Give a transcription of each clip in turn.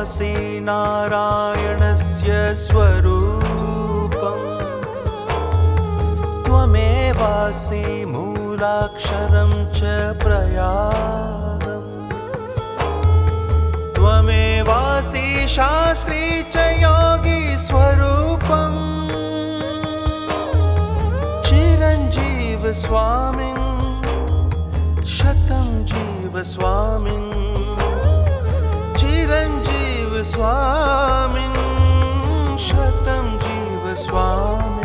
त्वमेवासि नारायणस्य स्वरूपम् त्वमेवासि मूलाक्षरं च प्रयागम् त्वमेवासि शास्त्री च योगी स्वरूपम् चिरञ्जीव स्वामिन् शतं जीव स्वामिन् चिरञ्जीव स्वामिन् शतं जीव स्वामिन्।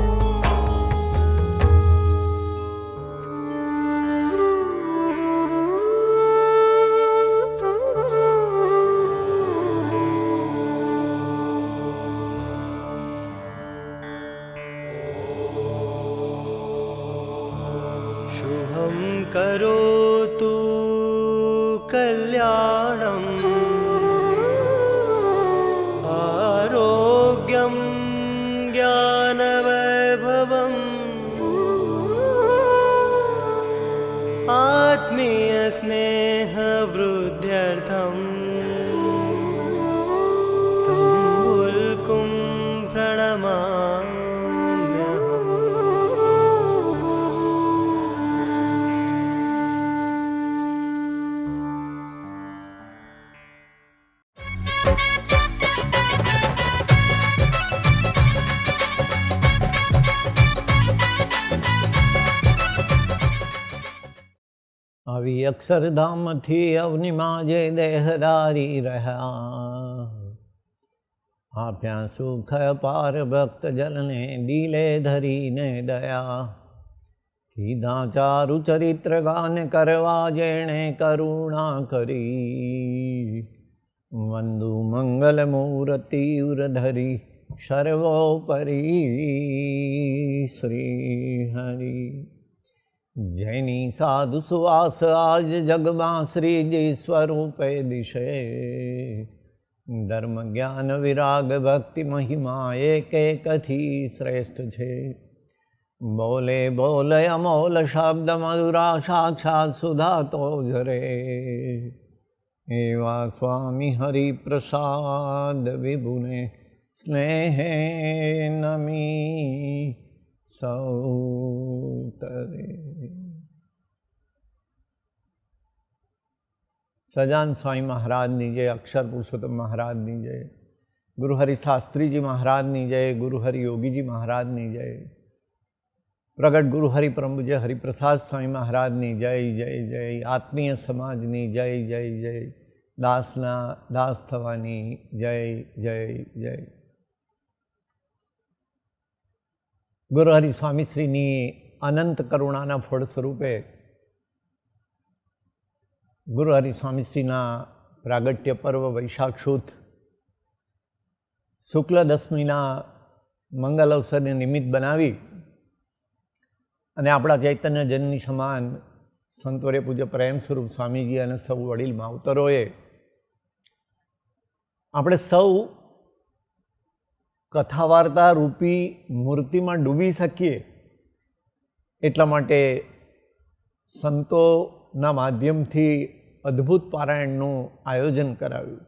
शुभं करोतु कल्याणम् आरोग्यं ज्ञानवैभवम् आत्मीयस्नेहवृद्ध्यर्थम् तम्बुल्कुं प्रणमामि। આવી અક્ષરધામથી અવનિમાજે દેહધારી રહ્યા આપ્યા સુખ પાર ભક્ત જલને દિલે ધરીને દયા કીધા ચારુ ચરિત્ર ગાન કરવા જેણે કરુણા કરી વંદુ મંગલ મૂર્તિ ઉરધરી સર્વોપરી શ્રી હરિ जैनी साधु सुवास आज जगमा श्रीजी स्वरूपे दिशे धर्म ज्ञान विराग भक्ति महिमा एक कथी श्रेष्ठ छे बोले बोले अमोल शब्द मधुरा साक्षात सुधा तो झरे एवा स्वामी हरि प्रसाद विभुने स्नेहे नमी सौतरे। सजान स्वामी महाराज नी जय, अक्षर पुरुषोत्तम महाराज नी जय, गुरु हरि शास्त्री जी महाराज नी जय, गुरु हरि योगी जी महाराज नी जय, प्रगट गुरु हरि परम पूज्य हरिप्रसाद स्वामी महाराज नी जय जय जय, आत्मीय समाज नी जय जय जय, दासना दास थवानी जय जय जय। गुरु हरि स्वामी श्रीनी अनंत करुणाना फल स्वरूपे गुरु हरि स्वामी श्रीना प्रागट्य पर्व वैशाख शुद्ध शुक्ल दशमीना मंगल अवसर ने निमित्त बनावी अने आपणा चैतन्य जननी समान संतोरे पूज्य प्रेम स्वरूप स्वामीजी अने सौ वडील मावतरोए आपणे सौ कथावार्ता रूपी मूर्ति में डूबी सकीए एटला माटे संतोना माध्यम थी अद्भुत पारायणનું आयोजन कराव्યું।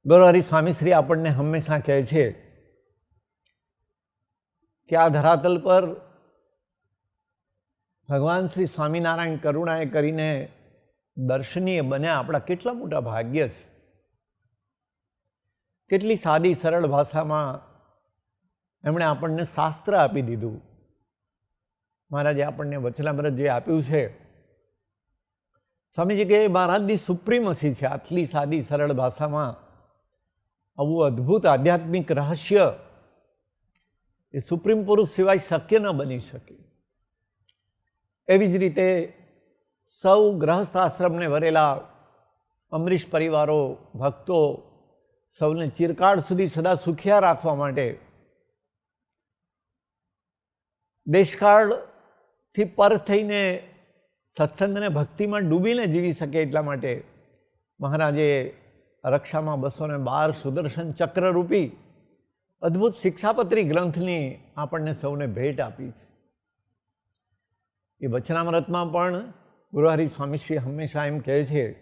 गुरु हरि स्वामी श्री आपने हमेशा कहे छे कि आ धरातल पर भगवान श्री स्वामीनारायण करुणाए करीने दर्शनीय बन्या आपड़ा केटला मोटा भाग्य छे। કેટલી સાદી સરળ ભાષામાં એમણે આપણને શાસ્ત્ર આપી દીધું। મહારાજે આપણને વચનામૃત જે આપ્યું છે સ્વામીજી કે મહારાજની સુપ્રીમસી છે। આટલી સાદી સરળ ભાષામાં આવું અદ્ભુત આધ્યાત્મિક રહસ્ય એ સુપ્રીમ પુરુષ સિવાય શક્ય ન બની શકે। એવી જ રીતે સૌ ગ્રહસ્થાશ્રમને વરેલા અમરીશ પરિવારો ભક્તો સૌને ચિરકાળ સુધી સદા સુખિયા રાખવા માટે દેશકાળથી પર થઈને સત્સંગ અને ભક્તિમાં ડૂબીને જીવી શકે એટલા માટે મહારાજે રક્ષામાં 212 સુદર્શન ચક્ર રૂપી અદ્ભુત શિક્ષાપત્રી ગ્રંથની આપણને સૌને ભેટ આપી છે। એ વચનામૃતમાં પણ ગુરુ હરિ સ્વામીશ્રી હંમેશા એમ કહે છે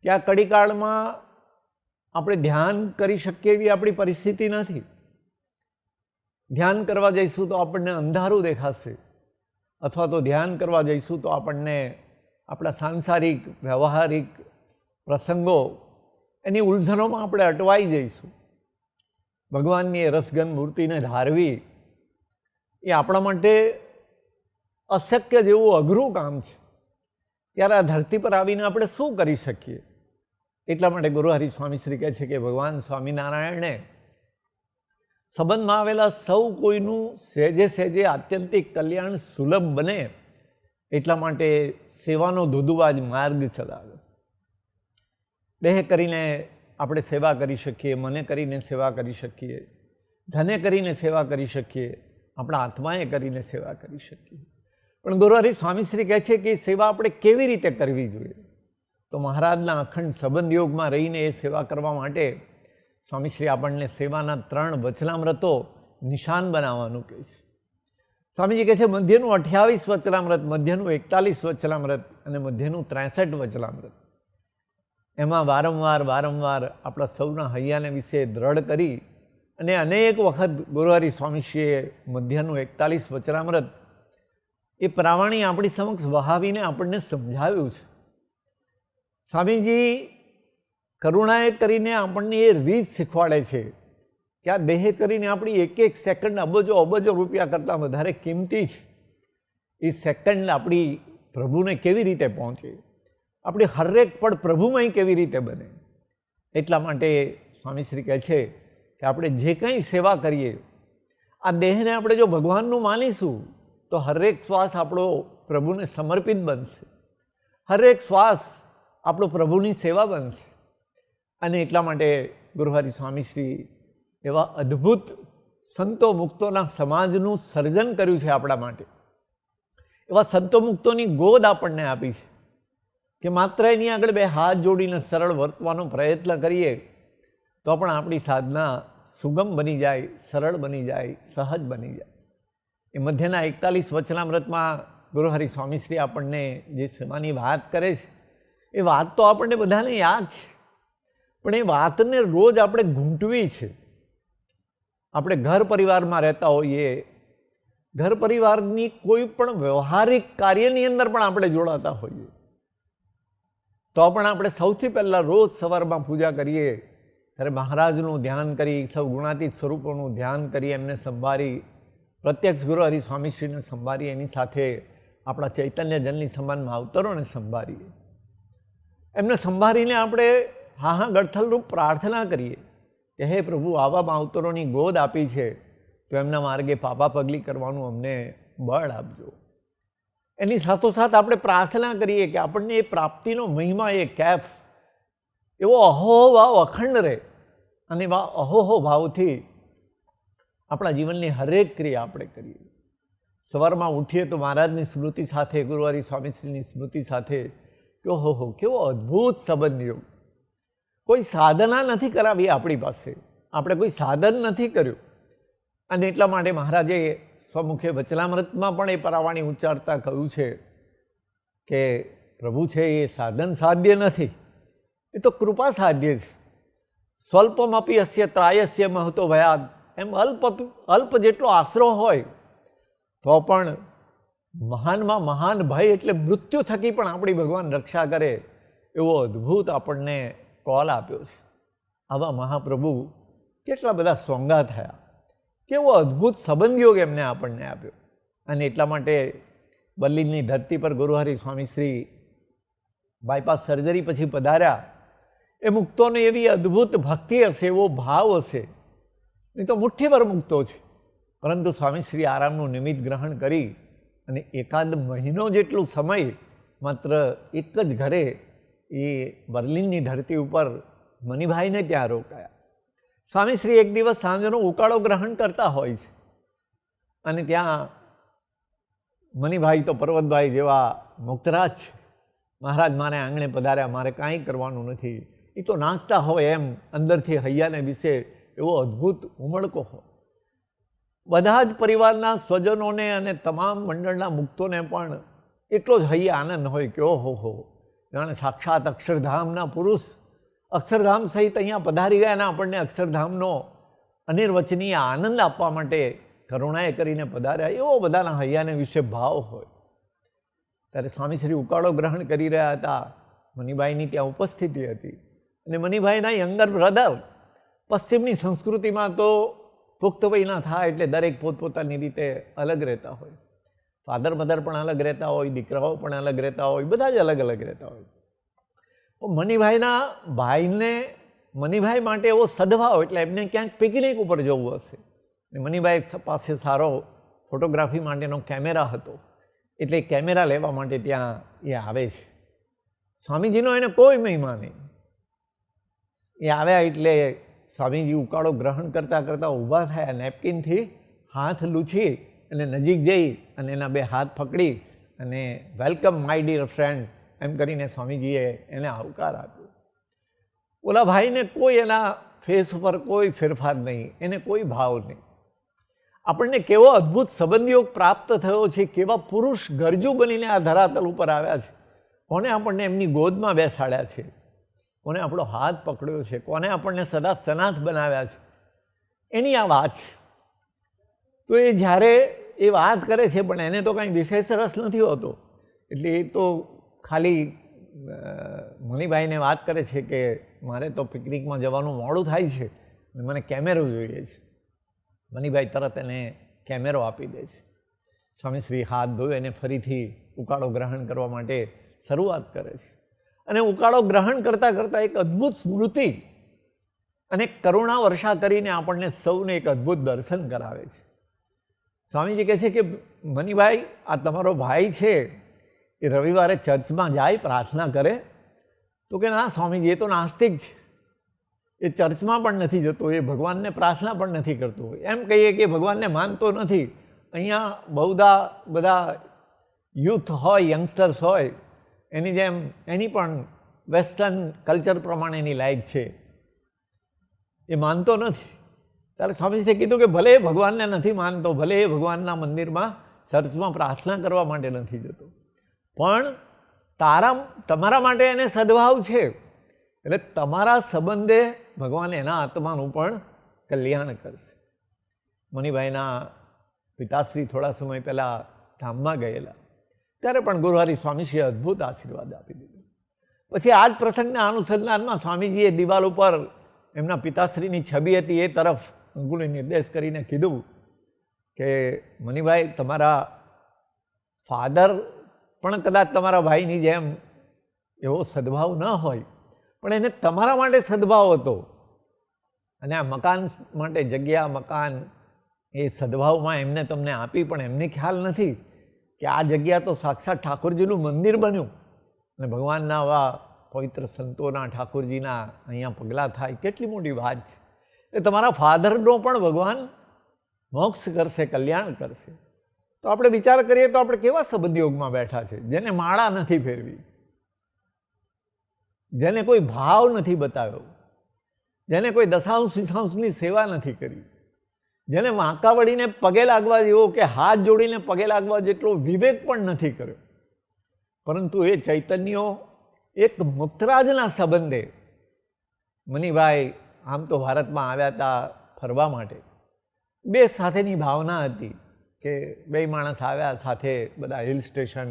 કે આ કડીકાળમાં આપણે ધ્યાન કરી શકીએ એવી આપણી પરિસ્થિતિ નથી. ધ્યાન કરવા જઈશું તો આપણને અંધારું દેખાશે, અથવા તો ધ્યાન કરવા જઈશું તો આપણને આપણા સાંસારિક વ્યવહારિક પ્રસંગો એની ઉલઝનોમાં આપણે અટવાઈ જઈશું. ભગવાનની એ રસગન મૂર્તિને ધારવી એ આપણા માટે અશક્ય જેવું અઘરું કામ છે. ત્યારે આ ધરતી પર આવીને આપણે શું કરી શકીએ? એટલા માટે ગુરુહરિ સ્વામીશ્રી કહે છે કે ભગવાન સ્વામિનારાયણે સંબંધમાં આવેલા સૌ કોઈનું સહેજે સહેજે આત્યંતિક કલ્યાણ સુલભ બને એટલા માટે સેવાનો ધુધુવાજ માર્ગ ચલાવ્યો. દેહ કરીને આપણે સેવા કરી શકીએ, મને કરીને સેવા કરી શકીએ, ધને કરીને સેવા કરી શકીએ, આપણા આત્માએ કરીને સેવા કરી શકીએ. પણ ગુરુહરિ સ્વામીશ્રી કહે છે કે સેવા આપણે કેવી રીતે કરવી જોઈએ? તો મહારાજના અખંડ સંબંધ યોગમાં રહીને એ સેવા કરવા માટે સ્વામીશ્રી આપણને સેવાના 3 વચનામૃતો નિશાન બનાવવાનું કહે છે. સ્વામીજી કહે છે મધ્યનું 28 વચનામૃત, મધ્યનું 41 વચનામૃત અને મધ્યનું 63 વચનામૃત. એમાં વારંવાર આપણા સૌના હૈયાને વિશે દ્રઢ કરી અને અનેક વખત ગુરુહરિ સ્વામીશ્રીએ મધ્યનું 41 વચનામૃત એ પ્રામાણી આપણી સમક્ષ વહાવીને આપણને સમજાવ્યું છે. સ્વામીજી કરુણાએ કરીને આપણને એ રીત શીખવાડે છે કે આ દેહ કરીને આપણી એક સેકન્ડ અબજો રૂપિયા કરતાં વધારે કિંમતી છે. એ સેકન્ડ આપણી પ્રભુને કેવી રીતે પહોંચે, આપણી હરેક પળ પ્રભુમય કેવી રીતે બને. એટલા માટે સ્વામીશ્રી કહે છે કે આપણે જે કંઈ સેવા કરીએ, આ દેહને આપણે જો ભગવાનનું માનીશું તો હરેક શ્વાસ આપણો પ્રભુને સમર્પિત બનશે, હરેક શ્વાસ આપણો પ્રભુની સેવા બનશે. અને એટલા માટે ગુરુહરિ સ્વામીશ્રી એવા અદ્ભુત સંતો મુક્તોના સમાજનું સર્જન કર્યું છે આપણા માટે. એવા સંતો મુક્તોની ગોદ આપણને આપી છે કે માત્ર એની આગળ 2 હાથ જોડીને સરળ વર્તવાનો પ્રયત્ન કરીએ તો પણ આપણી સાધના સુગમ બની જાય, સરળ બની જાય, સહજ બની જાય. એ મધ્યના 41 વચનામૃતમાં ગુરુહરિ સ્વામીશ્રી આપણને જે સેવાની વાત કરે છે એ વાત તો આપણને બધાને યાદ છે, પણ એ વાતને રોજ આપણે ઘૂંટવી છે. આપણે ઘર પરિવારમાં રહેતા હોઈએ, ઘર પરિવારની કોઈ પણ વ્યવહારિક કાર્યની અંદર પણ આપણે જોડાતા હોઈએ, તો પણ આપણે સૌથી પહેલાં રોજ સવારમાં પૂજા કરીએ ત્યારે મહારાજનું ધ્યાન કરી, સૌ ગુણાતીત સ્વરૂપોનું ધ્યાન કરી, એમને સંભાળી, પ્રત્યક્ષ ગુરુહરિ સ્વામીશ્રીને સંભાળી, એની સાથે આપણા ચૈતન્ય જનની સમાનમાં અવતરોને સંભાળીએ. એમને સંભાળીને આપણે હા ગળથલરૂપ પ્રાર્થના કરીએ કે હે પ્રભુ, આવા માવતરોની ગોદ આપી છે તો એમના માર્ગે પાપા પગલી કરવાનું અમને બળ આપજો. એની સાથોસાથ આપણે પ્રાર્થના કરીએ કે આપણને એ પ્રાપ્તિનો મહિમા, એ કેફ એવો અહોહો ભાવ અખંડ રહે અને એવા અહોહો ભાવથી આપણા જીવનની હરેક ક્રિયા આપણે કરીએ. સવારમાં ઉઠીએ તો મહારાજની સ્મૃતિ સાથે, ગુરુહરિ સ્વામીશ્રીની સ્મૃતિ સાથે કે ઓહો કેવો અદ્ભુત સંબંધ યોગ. કોઈ સાધના નથી કરાવી આપણી પાસે, આપણે કોઈ સાધન નથી કર્યું. અને એટલા માટે મહારાજે સ્વમુખે વચનામૃતમાં પણ એ પરાવાણી ઉચ્ચારતા કહ્યું છે કે પ્રભુ છે એ સાધન સાધ્ય નથી, એ તો કૃપા સાધ્ય છે. સ્વલ્પમપી અસ્ય ત્રાયસ્ય મહતો ભયાદ. એમ અલ્પ જેટલો આશરો હોય તો પણ મહાનમાં મહાન ભય એટલે મૃત્યુ થકી પણ આપણી ભગવાન રક્ષા કરે એવો અદ્ભુત આપણને કોલ આપ્યો છે. આવા મહાપ્રભુ કેટલા બધા સોંગા થયા, કેવો અદ્ભુત સંબંધયોગ એમને આપણને આપ્યો. અને એટલા માટે બલ્લીની ધરતી પર ગુરુહરિ સ્વામીશ્રી બાયપાસ સર્જરી પછી પધાર્યા. એ મુક્તોને એવી અદ્ભુત ભક્તિ હશે, એવો ભાવ હશે, નહીં તો મુઠ્ઠીભર મુક્તો છે. પરંતુ સ્વામીશ્રી આરામનું નિમિત્ત ગ્રહણ કરી અને એકાદ મહિનો જેટલું સમય માત્ર એક જ ઘરે એ બર્લિનની ધરતી ઉપર મનીભાઈને ત્યાં રોકાયા. સ્વામીશ્રી એક દિવસ સાંજનો ઉકાળો ગ્રહણ કરતા હોય છે અને ત્યાં મનીભાઈ તો પર્વતભાઈ જેવા મુક્તરાજ છે. મહારાજ મારે આંગણે પધાર્યા, મારે કાંઈ કરવાનું નથી. એ તો નાચતા હોય એમ અંદરથી હૈયાને વિશે એવો અદ્ભુત ઉમળકો હોય. બધા જ પરિવારના સ્વજનોને અને તમામ મંડળના મુક્તોને પણ એટલો જ હૈયા આનંદ હોય કે ઓહો, જાણે સાક્ષાત અક્ષરધામના પુરુષ અક્ષરધામ સહિત અહીંયા પધારી ગયા અને આપણને અક્ષરધામનો અનિર્વચનીય આનંદ આપવા માટે કરુણાએ કરીને પધાર્યા, એવો બધાના હૈયાને વિશે ભાવ હોય. ત્યારે સ્વામીશ્રી ઉકાળો ગ્રહણ કરી રહ્યા હતા. મનીભાઈની ત્યાં ઉપસ્થિતિ હતી અને મનીભાઈના યંગર બ્રધર, પશ્ચિમની સંસ્કૃતિમાં તો પુખ્ત વયના થાય એટલે દરેક પોતપોતાની રીતે અલગ રહેતા હોય. ફાધર મધર પણ અલગ રહેતા હોય, દીકરાઓ પણ અલગ રહેતા હોય, બધા જ અલગ અલગ રહેતા હોય. મનીભાઈના ભાઈને મનીભાઈ માટે એવો સદભાવ એટલે એમને ક્યાંક પિકનિક ઉપર જવું હશે. મનીભાઈ પાસે સારો ફોટોગ્રાફી માટેનો કેમેરા હતો એટલે કેમેરા લેવા માટે ત્યાં એ આવે છે. સ્વામીજીનો એને કોઈ મહિમા નહીં. એ આવ્યા એટલે સ્વામીજી ઉકાળો ગ્રહણ કરતાં કરતાં ઊભા થયા, નેપકિનથી હાથ લૂછી અને નજીક જઈ અને એના બે હાથ પકડી અને વેલકમ માય ડિયર ફ્રેન્ડ એમ કરીને સ્વામીજીએ એને આવકાર આપ્યો. ઓલા ભાઈને કોઈ એના ફેસ ઉપર કોઈ ફેરફાર નહીં, એને કોઈ ભાવ નહીં. આપણને કેવો અદ્ભુત સંબંધયોગ પ્રાપ્ત થયો છે, કેવા પુરુષ ગરજુ બનીને આ ધરાતલ ઉપર આવ્યા છે. કોને આપણને એમની ગોદમાં બેસાડ્યા છે, કોને આપણો હાથ પકડ્યો છે, કોને આપણને સદા સનાથ બનાવ્યા છે, એની આ વાત છે. તો એ જ્યારે એ વાત કરે છે પણ એને તો કાંઈ વિશેષ રસ નથી હોતો, એટલે એ તો ખાલી મણિભાઈને વાત કરે છે કે મારે તો પિકનિકમાં જવાનું મોડું થાય છે અને મને કેમેરો જોઈએ છે. મણિભાઈ તરત એને કેમેરો આપી દે છે. સ્વામીશ્રી હાથ ધોઈ એને ફરીથી ઉકાળો ગ્રહણ કરવા માટે શરૂઆત કરે છે અને ઉકાળો ગ્રહણ કરતાં કરતાં એક અદ્ભુત સ્મૃતિ અને કરુણા વર્ષા કરીને આપણને સૌને એક અદ્ભુત દર્શન કરાવે છે. સ્વામીજી કહે છે કે મનીભાઈ, આ તમારો ભાઈ છે એ રવિવારે ચર્ચમાં જાય, પ્રાર્થના કરે? તો કે ના સ્વામીજી, એ તો નાસ્તિક છે, એ ચર્ચમાં પણ નથી જતો, એ ભગવાનને પ્રાર્થના પણ નથી કરતો. એમ કહીએ કે ભગવાનને માનતો નથી. અહીંયા બહુધા બધા યુથ હોય, યંગસ્ટર્સ હોય, એની જેમ એની પણ વેસ્ટર્ન કલ્ચર પ્રમાણેની લાઈફ છે, એ માનતો નથી. ત્યારે સ્વામીજીએ કીધું કે ભલે એ ભગવાનને નથી માનતો, ભલે એ ભગવાનના મંદિરમાં ચર્ચમાં પ્રાર્થના કરવા માટે નથી જતો, પણ તમારા માટે એને સદભાવ છે, એટલે તમારા સંબંધે ભગવાન એના આત્માનું પણ કલ્યાણ કરશે. મનીભાઈના પિતાશ્રી થોડા સમય પહેલાં ધામમાં ગયેલા, ત્યારે પણ ગુરુહરિ સ્વામીશ્રીએ અદ્ભુત આશીર્વાદ આપી દીધો. પછી આ જ પ્રસંગના અનુસંધાનમાં સ્વામીજીએ દિવાલ ઉપર એમના પિતાશ્રીની છબી હતી એ તરફ અંગુલી નિર્દેશ કરીને કીધું કે મનીભાઈ, તમારા ફાધર પણ કદાચ તમારા ભાઈની જેમ એવો સદભાવ ન હોય, પણ એને તમારા માટે સદભાવ હતો. અને આ મકાન માટે જગ્યા, મકાન, એ સદભાવમાં એમને તમને આપી, પણ એમને ખ્યાલ નથી કે આ જગ્યા તો સાક્ષાત ઠાકોરજીનું મંદિર બન્યું અને ભગવાનના આવા પવિત્ર સંતોના, ઠાકોરજીના અહીંયા પગલાં થાય, કેટલી મોટી વાત છે. એ તમારા ફાધરનો પણ ભગવાન મોક્ષ કરશે, કલ્યાણ કરશે. તો આપણે વિચાર કરીએ તો આપણે કેવા સંબંધયોગમાં બેઠા છે, જેને માળા નથી ફેરવી, જેને કોઈ ભાવ નથી બતાવ્યો, જેને કોઈ દશાંશ વિશાંશની સેવા નથી કરી, જેને વાંકા વળીને પગે લાગવા જેવો કે હાથ જોડીને પગે લાગવા જેટલો વિવેક પણ નથી કર્યો, પરંતુ એ ચૈતન્યો એક મુક્તરાજના સંબંધે. મનીભાઈ આમ તો ભારતમાં આવ્યા હતા ફરવા માટે, બે સાથેની ભાવના હતી કે બે માણસ આવ્યા સાથે, બધા હિલ સ્ટેશન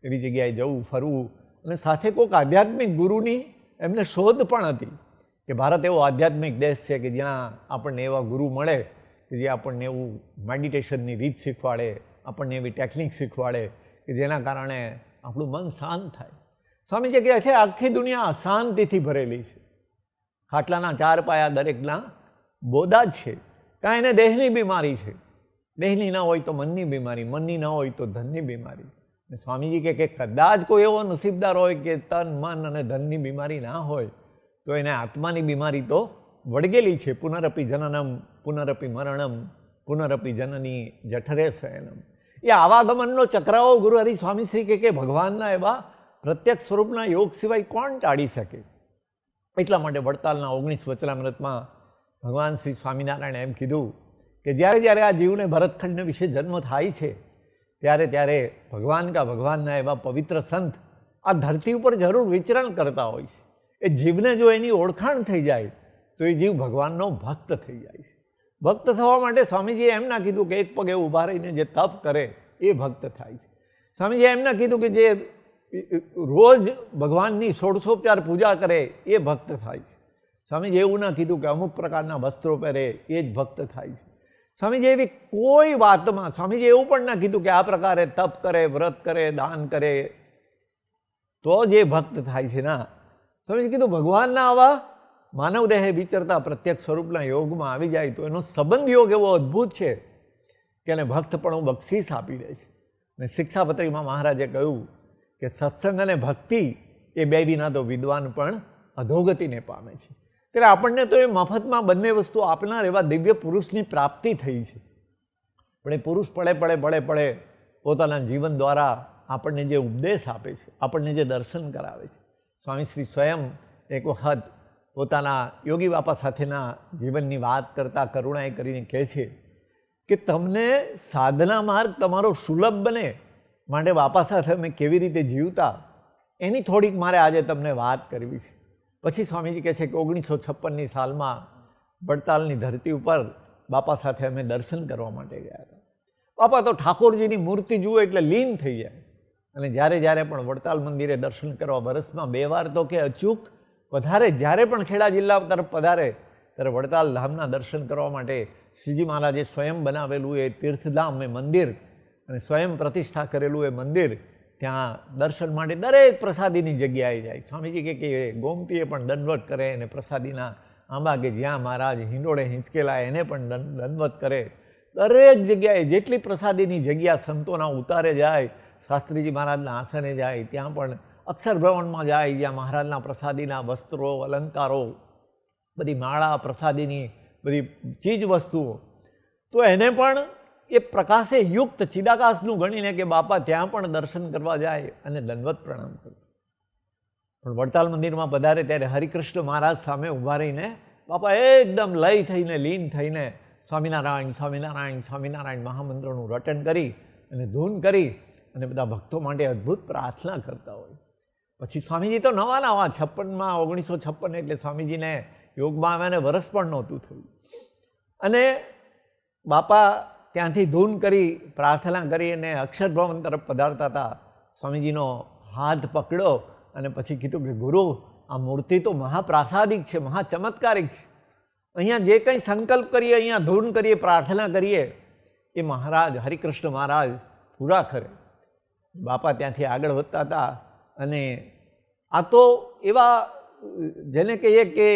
એવી જગ્યાએ જવું, ફરવું, અને સાથે કોઈક આધ્યાત્મિક ગુરુની એમને શોધ પણ હતી કે ભારત એવો આધ્યાત્મિક દેશ છે કે જ્યાં આપણને એવા ગુરુ મળે કે જે આપણને એવું મેડિટેશનની રીત શીખવાડે, આપણને એવી ટેકનિક શીખવાડે કે જેના કારણે આપણું મન શાંત થાય. સ્વામીજી કહે છે આખી દુનિયા અશાંતિથી ભરેલી છે, ખાટલાના ચાર પાયા દરેકના બોદા જ છે. કાંઈ એને દેહની બીમારી છે, દેહની ના હોય તો મનની બીમારી, મનની ના હોય તો ધનની બીમારી. સ્વામીજી કહે કે કદાચ કોઈ એવો નસીબદાર હોય કે તન, મન અને ધનની બીમારી ના હોય, તો એને આત્માની બીમારી તો વળગેલી છે. પુનરપી જનનમ પુનરપી મરણમ પુનરપી જનની જઠરે શયનમ. એ આવાગમનનો ચક્રાઓ ગુરુહરિ સ્વામીશ્રી કે ભગવાનના એવા પ્રત્યક્ષ સ્વરૂપના યોગ સિવાય કોણ ટાળી શકે. એટલા માટે વડતાલના 19 વચનામૃતમાં ભગવાન શ્રી સ્વામિનારાયણે એમ કીધું કે જ્યારે જ્યારે આ જીવને ભરતખંડ વિશે જન્મ થાય છે, ત્યારે ત્યારે ભગવાનના એવા પવિત્ર સંત આ ધરતી ઉપર જરૂર વિચરણ કરતા હોય છે. એ જીવને જો એની ઓળખાણ થઈ જાય તો એ જીવ ભગવાનનો ભક્ત થઈ જાય છે. ભક્ત થવા માટે સ્વામીજીએ એમ ના કીધું કે એક પગે ઊભા રહીને જે તપ કરે એ ભક્ત થાય છે. સ્વામીજીએ એમ ના કીધું કે જે રોજ ભગવાનની ષોડશોપચાર પૂજા કરે એ ભક્ત થાય છે. સ્વામીજી એવું ના કીધું કે અમુક પ્રકારના વસ્ત્રો પહેરે એ જ ભક્ત થાય છે. સ્વામીજી એવી કોઈ વાતમાં સ્વામીજી એવું પણ ના કીધું કે આ પ્રકારે તપ કરે, વ્રત કરે, દાન કરે તો જે ભક્ત થાય છે. ના, સ્વામીજી કીધું ભગવાનના આવા માનવ દેહે વિચરતા પ્રત્યક્ષ સ્વરૂપના યોગમાં આવી જાય તો એનો સંબંધ યોગ એવો અદ્ભુત છે કે એને ભક્તપણું બક્ષિસ આપી દે છે. અને શિક્ષાપત્રીમાં મહારાજે કહ્યું કે સત્સંગ અને ભક્તિ એ બે વિના તો વિદ્વાન પણ અધોગતિને પામે છે. ત્યારે આપણને તો એ મફતમાં બંને વસ્તુ આપનાર એવા દિવ્ય પુરુષની પ્રાપ્તિ થઈ છે. પણ એ પુરુષ પડે પોતાના જીવન દ્વારા આપણને જે ઉપદેશ આપે છે, આપણને જે દર્શન કરાવે છે. સ્વામી શ્રી સ્વયં એક વખત પોતાના યોગી બાપા સાથેના જીવનની વાત કરતા કરુણાએ કરીને કહે છે કે તમને સાધના માર્ગ તમારો સુલભ બને માટે બાપા સાથે અમે કેવી રીતે જીવતા એની થોડીક મારે આજે તમને વાત કરવી છે. પછી સ્વામીજી કહે છે કે 1956ની સાલમાં વડતાલની ધરતી ઉપર બાપા સાથે અમે દર્શન કરવા માટે ગયા હતા. બાપા તો ઠાકોરજીની મૂર્તિ જુએ એટલે લીન થઈ જાય. અને જ્યારે પણ વડતાલ મંદિરે દર્શન કરવા વર્ષમાં 2 વાર તો કે અચૂક વધારે, જ્યારે પણ ખેડા જિલ્લા તરફ પધારે ત્યારે વડતાલ ધામના દર્શન કરવા માટે શ્રીજી મહારાજે સ્વયં બનાવેલું એ તીર્થધામ એ મંદિર અને સ્વયં પ્રતિષ્ઠા કરેલું એ મંદિર, ત્યાં દર્શન માટે દરેક પ્રસાદીની જગ્યાએ જાય. સ્વામીજી કે ગોમતીએ પણ દંડવત કરે અને પ્રસાદીના આંબા કે જ્યાં મહારાજ હિંડોળે હિંચકેલા એને પણ દંડવત કરે. દરેક જગ્યાએ જેટલી પ્રસાદીની જગ્યા સંતોના ઉતારે જાય, શાસ્ત્રીજી મહારાજના આસને જાય, ત્યાં પણ અક્ષરભવનમાં જાય જ્યાં મહારાજના પ્રસાદીના વસ્ત્રો, અલંકારો, બધી માળા, પ્રસાદીની બધી ચીજ વસ્તુઓ, તો એને પણ એ પ્રકાશે યુક્ત ચિદાકાશનું ગણીને કે બાપા ત્યાં પણ દર્શન કરવા જાય અને દંડવત પ્રણામ કરે. પણ વડતાલ મંદિરમાં પધારે ત્યારે હરિકૃષ્ણ મહારાજ સામે ઊભા રહીને બાપા એકદમ લય થઈને, લીન થઈને સ્વામિનારાયણ સ્વામિનારાયણ સ્વામિનારાયણ મહામંત્રનું રટન કરી અને ધૂન કરી અને બધા ભક્તો માટે અદ્ભુત પ્રાર્થના કરતા હોય. પછી સ્વામીજી તો નવા 56માં 1956 એટલે સ્વામીજીને યોગમાં આવ્યાને વર્ષ પણ નહોતું થયું. અને બાપા ત્યાંથી ધૂન કરી, પ્રાર્થના કરી અને અક્ષરભવન તરફ પધારતા હતા. સ્વામીજીનો હાથ પકડ્યો અને પછી કીધું કે ગુરુ, આ મૂર્તિ તો મહાપ્રાસાદિક છે, મહાચમત્કારિક છે. અહીંયા જે કંઈ સંકલ્પ કરીએ, અહીંયા ધૂન કરીએ, પ્રાર્થના કરીએ એ મહારાજ હરિકૃષ્ણ મહારાજ પૂરા કરે. બાપા ત્યાંથી આગળ વધતા હતા અને આ તો એવા જેને કહીએ કે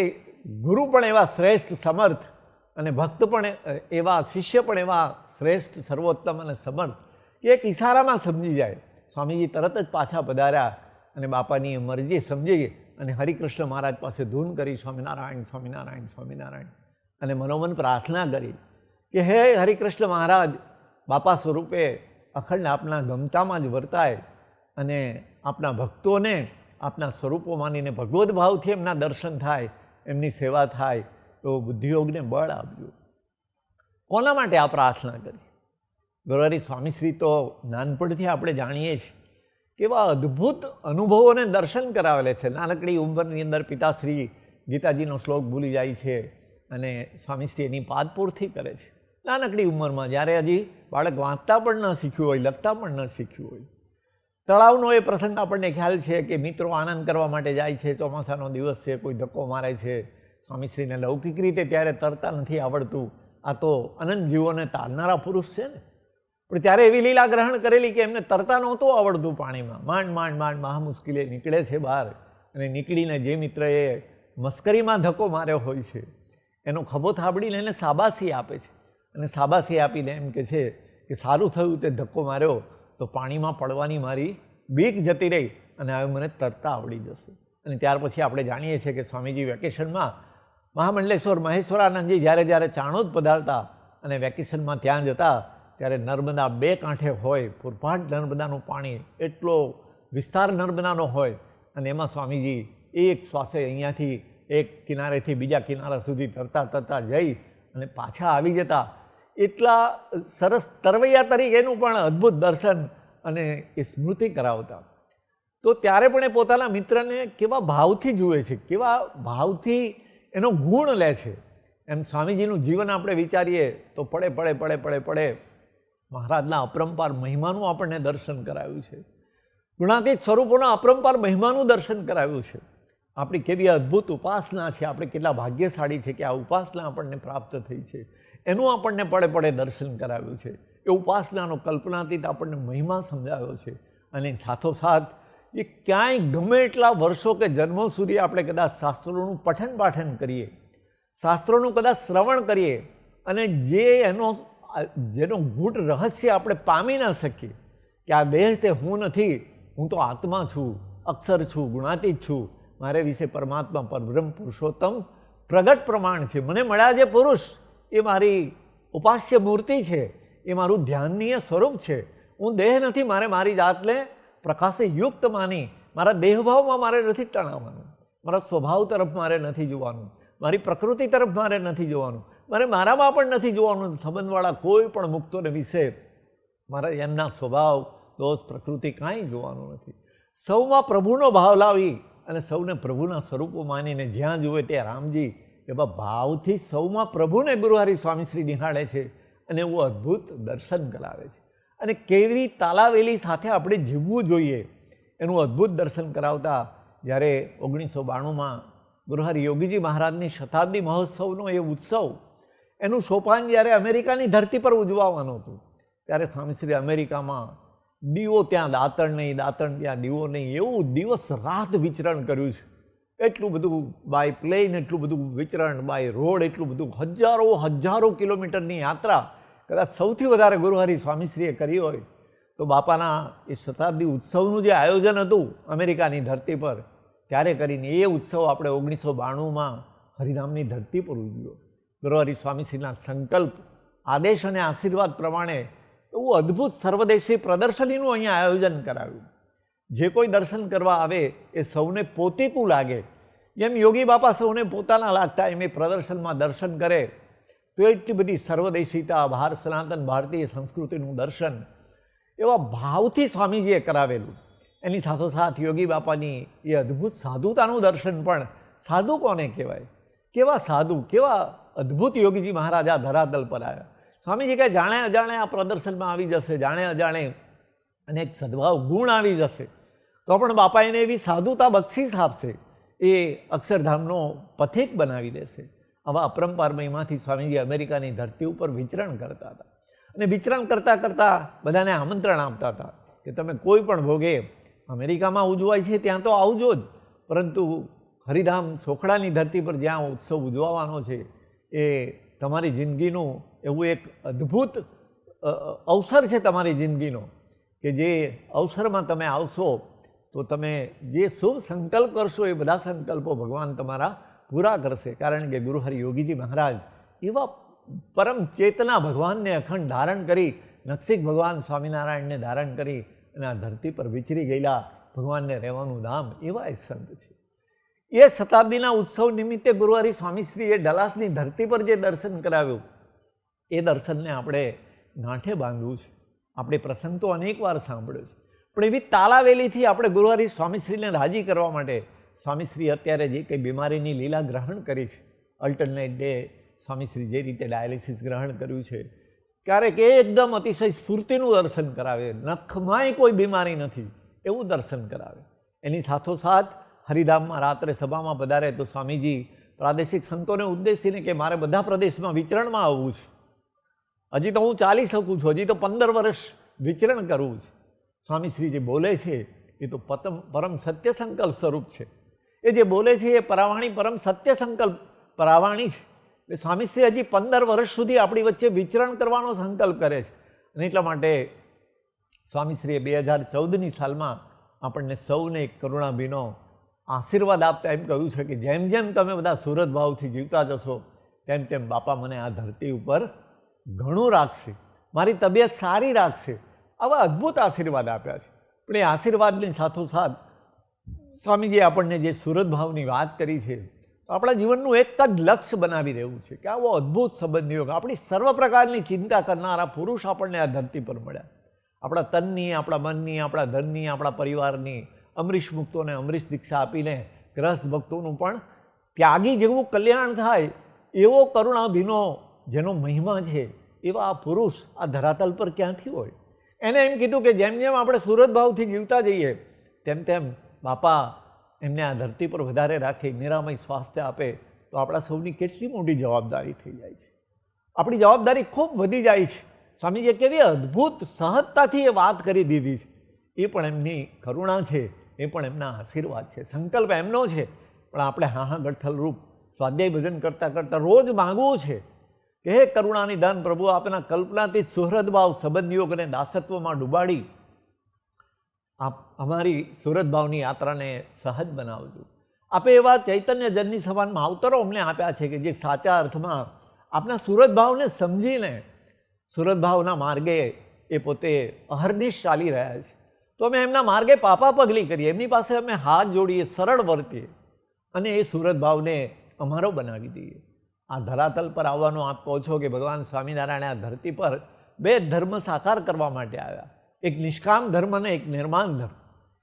ગુરુ પણ એવા શ્રેષ્ઠ સમર્થ અને ભક્ત પણ એવા, શિષ્ય પણ એવા શ્રેષ્ઠ, સર્વોત્તમ અને સમર્થ કે એક ઇશારામાં સમજી જાય. સ્વામીજી તરત જ પાછા પધાર્યા અને બાપાની મરજી સમજી અને હરિકૃષ્ણ મહારાજ પાસે ધૂન કરી, સ્વામિનારાયણ સ્વામિનારાયણ સ્વામિનારાયણ, અને મનોમન પ્રાર્થના કરી કે હે હરિકૃષ્ણ મહારાજ, બાપા સ્વરૂપે અખંડ આપના ગમતામાં જ વર્તાય અને આપના ભક્તોને આપના સ્વરૂપો માનીને ભગવદ્ ભાવથી એમના દર્શન થાય, એમની સેવા થાય, તો બુદ્ધિયોગને બળ આપજો. કોના માટે આ પ્રાર્થના કરી? ગોરવારી સ્વામીશ્રી તો નાનપણથી આપણે જાણીએ છીએ કેવા અદ્ભુત અનુભવોને દર્શન કરાવેલે છે. નાનકડી ઉંમરની અંદર પિતાશ્રી ગીતાજીનો શ્લોક ભૂલી જાય છે અને સ્વામીશ્રી એની પાદપૂર્તિ કરે છે. નાનકડી ઉંમરમાં, જ્યારે હજી બાળક વાંચતા પણ ન શીખ્યું હોય, લખતા પણ ન શીખ્યું હોય. તળાવનો એ પ્રસંગ આપણને ખ્યાલ છે કે મિત્રો આનંદ કરવા માટે જાય છે, ચોમાસાનો દિવસ છે, કોઈ ધક્કો મારે છે. સ્વામીશ્રીને લૌકિક રીતે ત્યારે તરતા નથી આવડતું. આ તો અનંત જીવોને તારનારા પુરુષ છે ને, પણ ત્યારે એવી લીલા ગ્રહણ કરેલી કે એમને તરતા નહોતું આવડતું પાણીમાં. માંડ મહા મુશ્કેલે નીકળે છે બહાર અને નીકળીને જે મિત્રએ મસ્કરીમાં ધક્કો માર્યો હોય છે એનો ખભો થાબડીને એને શાબાશી આપે છે અને શાબાશી આપીને એમ કહે છે કે સારું થયું તે ધક્કો માર્યો તો પાણીમાં પડવાની મારી બીક જતી રહી અને હવે મને તરતા આવડી જશે. અને ત્યાર પછી આપણે જાણીએ છીએ કે સ્વામીજી વેકેશનમાં મહામંડલેશ્વર મહેશ્વરાનંદજી જ્યારે ચાણોદ પધારતા અને વેકેશનમાં ત્યાં જતા ત્યારે નર્મદા 2 કાંઠે હોય, પૂરપાટ નર્મદાનું પાણી, એટલો વિસ્તાર નર્મદાનો હોય અને એમાં સ્વામીજી એક શ્વાસે અહીંયાથી એક કિનારેથી બીજા કિનારા સુધી તરતા જઈ અને પાછા આવી જતા. એટલા સરસ તરવૈયા તરીકેનું પણ અદ્ભુત દર્શન અને એ સ્મૃતિ કરાવતા. તો તો ત્યારે પણ એ પોતાના મિત્રને કેવા ભાવથી જુએ છે, કેવા ભાવથી એનો ગુણ લે છે. એમ સ્વામીજીનું જીવન આપણે વિચારીએ તો પડે પડે પડે પડે પડે મહારાજના અપરંપાર મહિમાનું આપણને દર્શન કરાવ્યું છે. ગુણાતીત સ્વરૂપોના અપરંપાર મહિમાનું દર્શન કરાવ્યું છે. આપણી કેવી અદ્ભુત ઉપાસના છે, આપણે કેટલા ભાગ્યશાળી છે કે આ ઉપાસના આપણને પ્રાપ્ત થઈ છે, એનું આપણને પડે પડે દર્શન કરાવ્યું છે. એ ઉપાસનાનો કલ્પનાતીત આપણને મહિમા સમજાવ્યો છે. અને સાથોસાથ એ ક્યાંય ગમે એટલા વર્ષો કે જન્મો સુધી આપણે કદાચ શાસ્ત્રોનું પઠન પાઠન કરીએ, શાસ્ત્રોનું કદાચ શ્રવણ કરીએ અને જેનો ગૂઢ રહસ્ય આપણે પામી ન શકીએ કે આ દેહ તે હું નથી, હું તો આત્મા છું, અક્ષર છું, ગુણાતીત છું, મારે વિશે પરમાત્મા પરબ્રહ્મ પુરુષોત્તમ પ્રગટ પ્રમાણ છે, મને મળ્યા જે પુરુષ એ મારી ઉપાસ્ય મૂર્તિ છે, એ મારું ધ્યાનનીય સ્વરૂપ છે, હું દેહ નથી, મારે મારી જાતને પ્રકાશે યુક્ત માની મારા દેહભાવમાં મારે નથી ટણાવવાનું, મારા સ્વભાવ તરફ મારે નથી જોવાનું, મારી પ્રકૃતિ તરફ મારે નથી જોવાનું, મારે મારામાં પણ નથી જોવાનું. સંબંધવાળા કોઈ પણ મુક્તોને વિશે મારે એમના સ્વભાવ દોષ પ્રકૃતિ કાંઈ જોવાનું નથી. સૌમાં પ્રભુનો ભાવ લાવી અને સૌને પ્રભુના સ્વરૂપો માનીને જ્યાં જુએ ત્યાં રામજી એવા ભાવથી સૌમાં પ્રભુને ગુરુહરિ સ્વામીશ્રી નિહાળે છે અને એવું અદ્ભુત દર્શન કરાવે છે. અને કેવી તાલાવેલી સાથે આપણે જીવવું જોઈએ એનું અદ્ભુત દર્શન કરાવતા જ્યારે 1992માં ગુરુહરિ યોગીજી મહારાજની શતાબ્દી મહોત્સવનો એ ઉત્સવ, એનું સોપાન જ્યારે અમેરિકાની ધરતી પર ઉજવવાનું હતું ત્યારે સ્વામીશ્રી અમેરિકામાં દીવો ત્યાં દાંતણ નહીં, દાંતણ ત્યાં દીવો નહીં, એવું દિવસ રાત વિચરણ કર્યું છે. એટલું બધું બાય પ્લેન, એટલું બધું વિચરણ બાય રોડ, એટલું બધું હજારો કિલોમીટરની યાત્રા કદાચ સૌથી વધારે ગુરુહરિ સ્વામીશ્રીએ કરી હોય તો બાપાના એ શતાબ્દી ઉત્સવનું જે આયોજન હતું અમેરિકાની ધરતી પર ત્યારે કરીને એ ઉત્સવ આપણે 1992માં હરિધામની ધરતી પર ઉજવ્યો. ગુરુહરિ સ્વામીશ્રીના સંકલ્પ, આદેશ અને આશીર્વાદ પ્રમાણે એવું અદ્ભુત સર્વદેશી પ્રદર્શનીનું અહીંયા આયોજન કરાવ્યું. જે કોઈ દર્શન કરવા આવે એ સૌને પોતીકું લાગે, જેમ યોગી બાપા સૌને પોતાના લાગતા એમ એ પ્રદર્શનમાં દર્શન કરે તો એટલી બધી સર્વદેશીતા, સનાતન ભારતીય સંસ્કૃતિનું દર્શન એવા ભાવથી સ્વામીજીએ કરાવેલું. એની સાથોસાથ યોગી બાપાની એ અદ્ભુત સાધુતાનું દર્શન પણ. સાધુ કોને કહેવાય, કેવા સાધુ, કેવા અદ્ભુત યોગીજી મહારાજ આ ધરાતલ પર આવ્યા. સ્વામીજી કહે જાણે અજાણે આ પ્રદર્શનમાં આવી જશે, જાણે અજાણે અનેક સદભાવ ગુણ આવી જશે તો પણ બાપા એને એવી સાધુતા બક્ષિસ આપશે, એ અક્ષરધામનો પથિક બનાવી દેશે. આવા અપરંપાર મહિમાથી સ્વામીજી અમેરિકાની ધરતી ઉપર વિચરણ કરતા હતા અને વિચરણ કરતાં કરતાં બધાને આમંત્રણ આપતા હતા કે તમે કોઈ પણ ભોગે અમેરિકામાં ઉજવાય છે ત્યાં તો આવજો જ, પરંતુ હરિધામ સોખડાની ધરતી પર જ્યાં ઉત્સવ ઉજવવાનો છે એ તમારી જિંદગીનું એવું એક અદ્ભુત અવસર છે તમારી જિંદગીનો કે જે અવસરમાં તમે આવશો તો તમે જે શુભ સંકલ્પ કરશો એ બધા સંકલ્પો ભગવાન તમારા પૂરા કરશે. કારણ કે ગુરુહરિ યોગીજી મહારાજ એવા પરમ ચેતના ભગવાનને અખંડ ધારણ કરી, નક્ષિક ભગવાન સ્વામિનારાયણને ધારણ કરી અને આ ધરતી પર વિચરી ગયેલા ભગવાનને રહેવાનું ધામ એવા એ સંત છે. એ શતાબ્દીના ઉત્સવ નિમિત્તે ગુરુહરિ સ્વામીશ્રીએ ડલાસની ધરતી પર જે દર્શન કરાવ્યું એ દર્શનને આપણે ગાંઠે બાંધવું છે. આપણે પ્રસંગ તો અનેક વાર સાંભળ્યો છે, પણ એવી તાલાવેલીથી આપણે ગુરુહરિ સ્વામીશ્રીને રાજી કરવા માટે સ્વામીશ્રી અત્યારે જે કંઈ બીમારીની લીલા ગ્રહણ કરી છે, અલ્ટરનેટ ડે સ્વામીશ્રી જે રીતે ડાયાલિસિસ ગ્રહણ કર્યું છે, ક્યારેક એકદમ અતિશય સ્ફૂર્તિનું દર્શન કરાવે, નખમાંય કોઈ બીમારી નથી એવું દર્શન કરાવે. એની સાથોસાથ હરિધામમાં રાત્રે સભામાં પધારે તો સ્વામીજી પ્રાદેશિક સંતોને ઉદ્દેશીને કે મારે બધા પ્રદેશમાં વિચરણમાં આવવું છે, હજી તો હું ચાલી શકું છું, હજી તો 15 વર્ષ વિચરણ કરવું છે. સ્વામીશ્રી જે બોલે છે એ તો પરમ સત્ય સંકલ્પ સ્વરૂપ છે. એ જે બોલે છે એ પરાવાણી પરમ સત્ય સંકલ્પ પરાવાણી છે. એટલે સ્વામીશ્રી હજી 15 વર્ષ સુધી આપણી વચ્ચે વિચરણ કરવાનો સંકલ્પ કરે છે. અને એટલા માટે સ્વામીશ્રીએ 2014ની સાલમાં આપણને સૌને એક કરુણાભીનો આશીર્વાદ આપતા એમ કહ્યું છે કે જેમ જેમ તમે બધા સુરત ભાવથી જીવતા જશો તેમ તેમ બાપા મને આ ધરતી ઉપર ઘણું રાખશે, મારી તબિયત સારી રાખશે. આવા અદ્ભુત આશીર્વાદ આપ્યા છે. પણ એ આશીર્વાદની સાથોસાથ સ્વામીજીએ આપણને જે સુરત ભાવની વાત કરી છે તો આપણા જીવનનું એક જ લક્ષ્ય બનાવી રહેવું છે કે આવો અદ્ભુત સંબંધીઓ, આપણી સર્વ પ્રકારની ચિંતા કરનારા પુરુષ આપણને આ ધરતી પર મળ્યા. આપણા તનની, આપણા મનની, આપણા ધનની, આપણા પરિવારની, અમરીશ મુક્તોને અમરીશ દીક્ષા આપીને ગ્રસ્ત ભક્તોનું પણ ત્યાગી જેવું કલ્યાણ થાય એવો કરુણાભીનો જેનો મહિમા છે એવા આ પુરુષ આ ધરાતલ પર ક્યાંથી હોય? એને એમ કીધું કે જેમ જેમ આપણે સુરત ભાવથી જીવતા જઈએ તેમ તેમ બાપા એમને આ ધરતી પર વધારે રાખી નિરામય સ્વાસ્થ્ય આપે તો આપણા સૌની કેટલી મોટી જવાબદારી થઈ જાય છે. આપણી જવાબદારી ખૂબ વધી જાય છે. સ્વામીજીએ કેવી અદ્ભુત સહજતાથી એ વાત કરી દીધી છે. એ પણ એમની કરુણા છે, એ પણ એમના આશીર્વાદ છે. સંકલ્પ એમનો છે, પણ આપણે હા ગઠ્ઠલ રૂપ સ્વાધ્યાય ભજન કરતાં કરતાં રોજ માગવું છે કે હે કરુણાની દાન પ્રભુ, આપના કલ્પનાથી સુહૃદ ભાવ સંબંધ યોગ અને દાસત્વમાં ડૂબાડી આપ અમારી સુરત ભાવની યાત્રાને સહજ બનાવજો. આપે એવા ચૈતન્ય જનની સમાન માવતરો અમને આપ્યા છે કે જે સાચા અર્થમાં આપના સુરત ભાવને સમજીને સુરત ભાવના માર્ગે એ પોતે અહર્નિશ ચાલી રહ્યા છે. તો અમે એમના માર્ગે પાપા પગલી કરીએ, એમની પાસે અમે હાથ જોડીએ, સરળ વર્તીએ અને એ સુરત ભાવને અમારો બનાવી દઈએ. આ ધરાતલ પર આવવાનો આપ કહો છો કે ભગવાન સ્વામિનારાયણ આ ધરતી પર બે ધર્મ સાકાર કરવા માટે આવ્યા, એક નિષ્કામ ધર્મ અને એક નિર્માણ ધર્મ.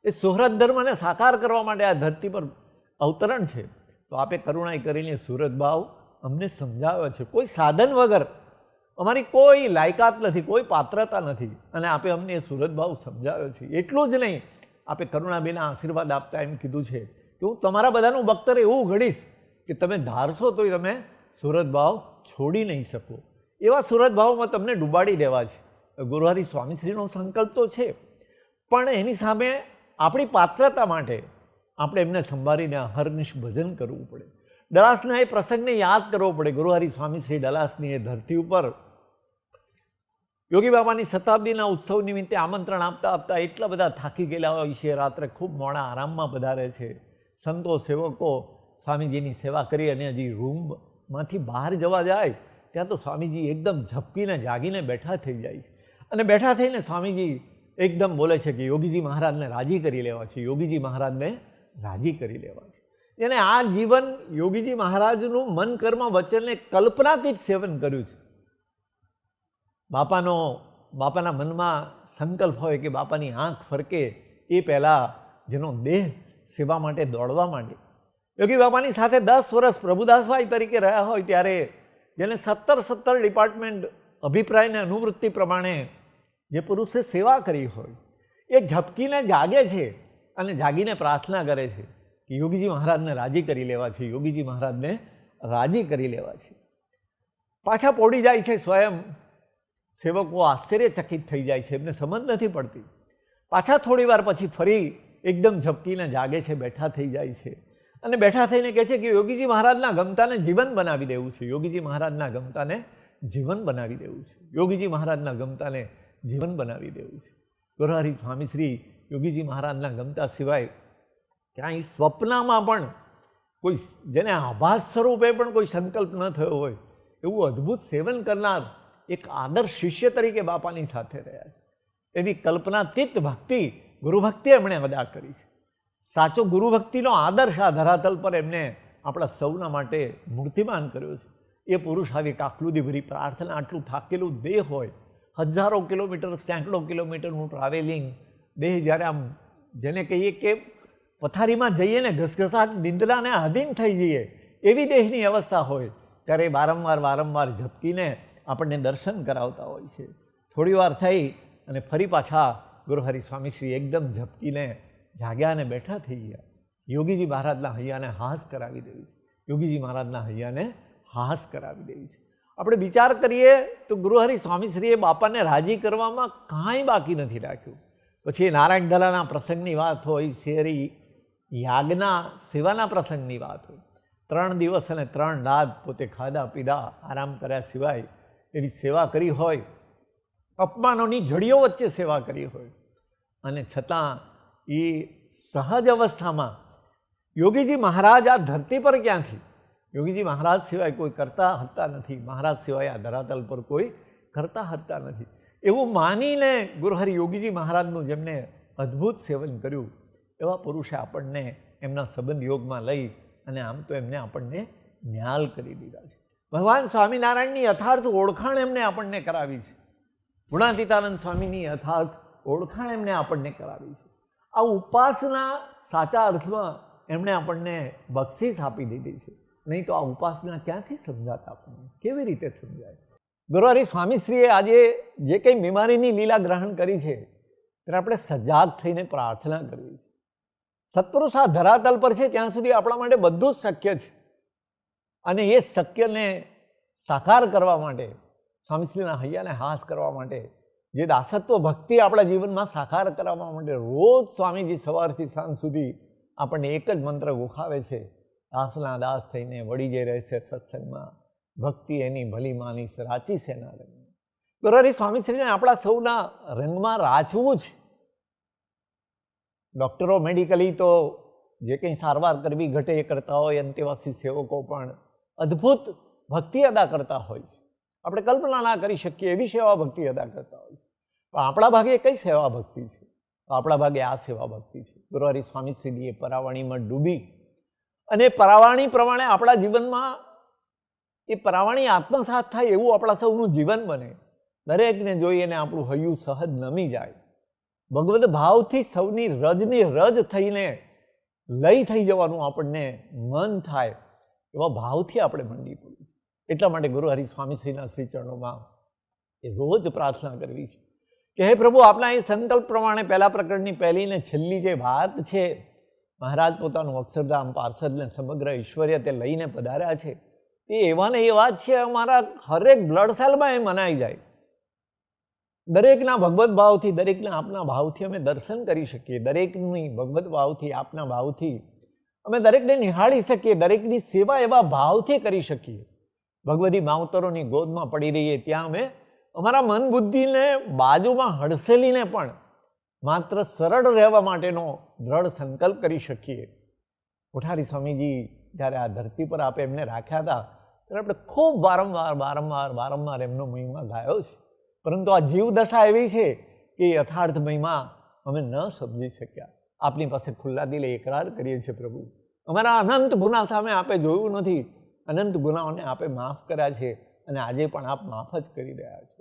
એ સુહૃદ ધર્મને સાકાર કરવા માટે આ ધરતી પર અવતરણ છે. તો આપે કરુણાઈ કરીને સુરત ભાવ અમને સમજાવ્યો છે. કોઈ સાધન વગર, અમારી કોઈ લાયકાત નથી, કોઈ પાત્રતા નથી, અને આપે અમને એ સુરત ભાવ સમજાવ્યો છે. એટલું જ નહીં, આપે કરુણાબેના આશીર્વાદ આપતા એમ કીધું છે કે હું તમારા બધાનું બખ્તર એવું ઘડીશ કે તમે ધારશો તોય તમે સુરત ભાવ છોડી નહીં શકો. એવા સુરત ભાવમાં તમને ડૂબાડી દેવા છે. ગુરુહરિ સ્વામીશ્રીનો સંકલ્પ તો છે, પણ એની સામે આપણી પાત્રતા માટે આપણે એમને સંભાળીને હરનિશ ભજન કરવું પડે. ડલાસના એ પ્રસંગને યાદ કરવો પડે. ગુરુહરિ સ્વામીશ્રી ડલાસની એ ધરતી ઉપર યોગી બાબાની શતાબ્દીના ઉત્સવ નિમિત્તે આમંત્રણ આપતા આપતા એટલા બધા થાકી ગયેલા હોય છે. રાત્રે ખૂબ મોડા આરામમાં પધારે છે. સંતો સેવકો સ્વામીજીની સેવા કરી અને હજી રૂમમાંથી બહાર જવા જાય ત્યાં તો સ્વામીજી એકદમ ઝપકીને જાગીને બેઠા થઈ જાય છે. અને બેઠા થઈને સ્વામીજી એકદમ બોલે છે કે યોગીજી મહારાજને રાજી કરી લેવા છે, યોગીજી મહારાજને રાજી કરી લેવા છે. એને આ જીવન યોગીજી મહારાજનું મન કર્મ વચનને કલ્પનાથી જ સેવન કર્યું છે. બાપાના મનમાં સંકલ્પ હોય કે બાપાની આંખ ફરકે એ પહેલાં જેનો દેહ સેવા માટે દોડવા માંડે. યોગી બાપાની સાથે 10 વર્ષ પ્રભુદાસભાઈ તરીકે રહ્યા હોય ત્યારે જેને 17 ડિપાર્ટમેન્ટ અભિપ્રાયને અનુવૃત્તિ પ્રમાણે જે પુરુષે સેવા કરી હોય એ ઝપકીને જાગે છે અને જાગીને પ્રાર્થના કરે છે કે યોગીજી મહારાજને રાજી કરી લેવા છે, યોગીજી મહારાજને રાજી કરી લેવા છે. પાછા પોડી જાય છે સ્વયં. સેવકો આશ્ચર્યચકિત થઈ જાય છે, એમને સમજ નથી પડતી. પાછા થોડી વાર પછી ફરી એકદમ ઝપકીને જાગે છે, બેઠા થઈ જાય છે અને બેઠા થઈને કહે છે કે યોગીજી મહારાજના ગમતાને જીવન બનાવી દેવું છે, યોગીજી મહારાજના ગમતાને જીવન બનાવી દેવું છે, યોગીજી મહારાજના ગમતાને જીવન બનાવી દેવું છે. ગુરુહરિ સ્વામીશ્રી યોગીજી મહારાજના ગમતા સિવાય ક્યાંય સ્વપ્નમાં પણ કોઈ જેને આભાસ સ્વરૂપે પણ કોઈ સંકલ્પ ન થયો હોય એવું અદ્ભુત સેવન કરનાર એક આદર્શ શિષ્ય તરીકે બાપાની સાથે રહ્યા છે. એવી કલ્પનાતીત ભક્તિ, ગુરુભક્તિ એમણે અદા કરી છે. સાચો ગુરુભક્તિનો આદર્શ આ ધરાતલ પર એમને આપણા સૌના માટે મૂર્તિમાન કર્યો છે. એ પુરુષ આવી કાકલુદીભરી પ્રાર્થના, આટલું થાકેલું દેહ હોય, હજારો કિલોમીટર, સેંકડો કિલોમીટરનું ટ્રાવેલિંગ, દેહ જ્યારે આમ જેને કહીએ કે પથારીમાં જઈએ ને ઘસઘસાટ નિંદ્રાને આધીન થઈ જઈએ એવી દેહની અવસ્થા હોય ત્યારે વારંવાર ઝપકીને આપણને દર્શન કરાવતા હોય છે. થોડી વાર થઈ અને ફરી પાછા ગુરુહરિ સ્વામીશ્રી એકદમ ઝપકીને જાગ્યા અને બેઠા થઈ ગયા. યોગીજી મહારાજના હૈયાને હાસ કરાવી દેવી છે. યોગીજી મહારાજના હૈયાને હાસ કરાવી દેવી છે. આપણે વિચાર કરીએ તો ગુરુહરિ સ્વામીશ્રીએ બાપાને રાજી કરવામાં કાંઈ બાકી નથી રાખ્યું. પછી નારાયણ ધરાના પ્રસંગની વાત હોય, શેરી યાગના સેવાના પ્રસંગની વાત હોય, 3 દિવસ અને 3 રાત પોતે ખાધા પીધા આરામ કર્યા સિવાય એવી સેવા કરી હોય, અપમાનોની જડીઓ વચ્ચે સેવા કરી હોય, અને છતાં એ સહજ અવસ્થામાં યોગીજી મહારાજ આ ધરતી પર ક્યાંથી, યોગીજી મહારાજ સિવાય કોઈ કરતા હતા નથી, મહારાજ સિવાય આ ધરાતલ પર કોઈ કરતા હતા નથી એવું માનીને ગુરુહરિ યોગીજી મહારાજનું જેમને અદ્ભુત સેવન કર્યું એવા પુરુષે આપણને એમના સંબંધ યોગમાં લઈ અને આમ તો એમને આપણને ન્યાલ કરી દીધા છે. ભગવાન સ્વામિનારાયણની યથાર્થ ઓળખાણ એમને આપણને કરાવી છે. ગુણાતીતાનંદ સ્વામીની યથાર્થ ઓળખાણ એમને આપણને કરાવી છે. આ ઉપાસના સાચા અર્થમાં એમણે આપણને બક્ષિસ આપી દીધી છે. નહીં તો આ ઉપાસના ક્યાંથી સમજાતા આપણને? કેવી રીતે સમજાય? ગુરુહરિ સ્વામીશ્રીએ આજે જે કંઈ બીમારીની લીલા ગ્રહણ કરી છે ત્યારે આપણે સજાગ થઈને પ્રાર્થના કરવી છે. સત્પુરુષ આ ધરાતલ પર છે ત્યાં સુધી આપણા માટે બધું જ શક્ય છે. અને એ શક્યને સાકાર કરવા માટે, સ્વામીશ્રીના હૈયાને હાસ કરવા માટે, જે દાસત્વ ભક્તિ આપણા જીવનમાં સાકાર કરવા માટે રોજ સ્વામીજી સવારથી સાંજ સુધી આપણને એક જ મંત્ર ગોખાવે છે, દાસના દાસ થઈને વળી જે રહેશે સત્સંગમાં, ભક્તિ એની ભલી માનીશ રાચી સેના રંગમાં. ગુરુહરિ સ્વામીશ્રીને આપણા સૌના રંગમાં રાચવું છે. ડૉક્ટરો મેડિકલી તો જે કંઈ સારવાર કરવી ઘટે એ કરતા હોય, અંતેવાસી સેવકો પણ અદ્ભુત ભક્તિ અદા કરતા હોય છે. આપણે કલ્પના ના કરી શકીએ એવી સેવા ભક્તિ અદા કરતા હોય છે. પણ આપણા ભાગે કઈ સેવા ભક્તિ છે? આપણા ભાગે આ સેવા ભક્તિ છે. ગુરુહરિ સ્વામીશ્રીએ પરાવાણીમાં ડૂબી અને પરાવાણી પ્રમાણે આપણા જીવનમાં એ પરાવાણી આત્મસાત થાય એવું આપણા સૌનું જીવન બને. દરેકને જોઈને આપણું હૈયું સહજ નમી જાય. ભગવદ ભાવથી સૌની રજની રજ થઈને લય થઈ જવાનું આપણને મન થાય એવા ભાવથી આપણે મંડી પડ્યું છે. એટલા માટે ગુરુહરિ સ્વામીશ્રીના શ્રી ચરણોમાં એ રોજ પ્રાર્થના કરવી છે કે હે પ્રભુ, આપના એ સંકલ્પ પ્રમાણે પહેલા પ્રકરણની પહેલી ને છેલ્લી જે વાત છે, મહારાજ પોતાનું અક્ષરધામ પાર્ષદને સમગ્ર ઐશ્વર્ય તે લઈને પધાર્યા છે, તે એવા ને એ વાત છે અમારા હરેક બ્લડ સેલમાં એ મનાઈ જાય. દરેકના ભગવત ભાવથી, દરેકના આપના ભાવથી અમે દર્શન કરી શકીએ. દરેકની ભગવત ભાવથી, આપના ભાવથી અમે દરેકને નિહાળી શકીએ. દરેકની સેવા એવા ભાવથી કરી શકીએ. ભગવતી માવતરોની ગોદમાં પડી રહીએ ત્યાં અમે અમારા મન બુદ્ધિને બાજુમાં હડસેલીને પણ માત્ર સરળ રહેવા માટેનો દ્રઢ સંકલ્પ કરી શકીએ. કોઠારી સ્વામીજી જ્યારે આ ધરતી પર આપે એમને રાખ્યા હતા ત્યારે આપણે ખૂબ વારંવાર એમનો મહિમા ગાયો છે. પરંતુ આ જીવદશા એવી છે કે યથાર્થ મહિમા અમે ન સમજી શક્યા. આપની પાસે ખુલ્લા દિલે એકરાર કરીએ છીએ પ્રભુ, અમારા અનંત ગુના સામે આપે જોયું નથી, અનંત ગુનાઓને આપે માફ કર્યા છે અને આજે પણ આપ માફ જ કરી રહ્યા છો.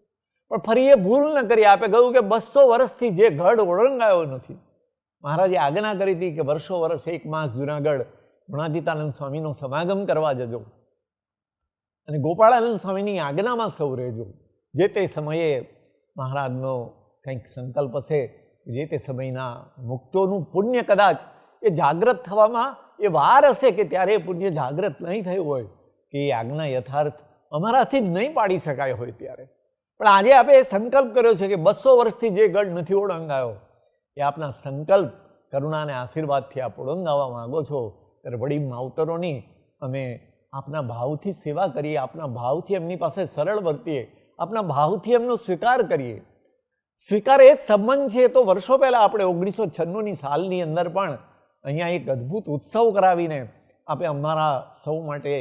પણ ફરી એ ભૂલ ન કરી. આપે કહ્યું કે 200 વર્ષથી જે ગઢ ઓળંગાયો નથી, મહારાજે આજ્ઞા કરી હતી કે વર્ષો વર્ષ 1 માસ જુનાગઢ ગુણાતીતાનંદ સ્વામીનો સમાગમ કરવા જજો અને ગોપાળાનંદ સ્વામીની આજ્ઞામાં સૌ રહેજો. જે તે સમયે મહારાજનો કંઈક સંકલ્પ હશે, જે તે સમયના મુક્તોનું પુણ્ય કદાચ એ જાગૃત થવામાં એ વાર હશે કે ત્યારે એ પુણ્ય જાગૃત નહીં થયું હોય કે એ આજ્ઞા યથાર્થ અમારાથી જ નહીં પાડી શકાય હોય ત્યારે. પણ આજે આપણે એ સંકલ્પ કર્યો છે કે 200 વર્ષથી જે ગઢ નથી ઓળંગાયો એ આપના સંકલ્પ, કરુણા અને આશીર્વાદથી આપ ઓળંગાવવા માગો છો. ત્યારે વડી માવતરોની અમે આપના ભાવથી સેવા કરીએ, આપના ભાવથી એમની પાસે સરળ વર્તીએ, આપના ભાવથી એમનો સ્વીકાર કરીએ. સ્વીકાર એ જ સંબંધ છે. તો વર્ષો પહેલાં આપણે 1996ની સાલની અંદર પણ અહીંયા એક અદ્ભુત ઉત્સવ કરાવીને આપણે અમારા સૌ માટે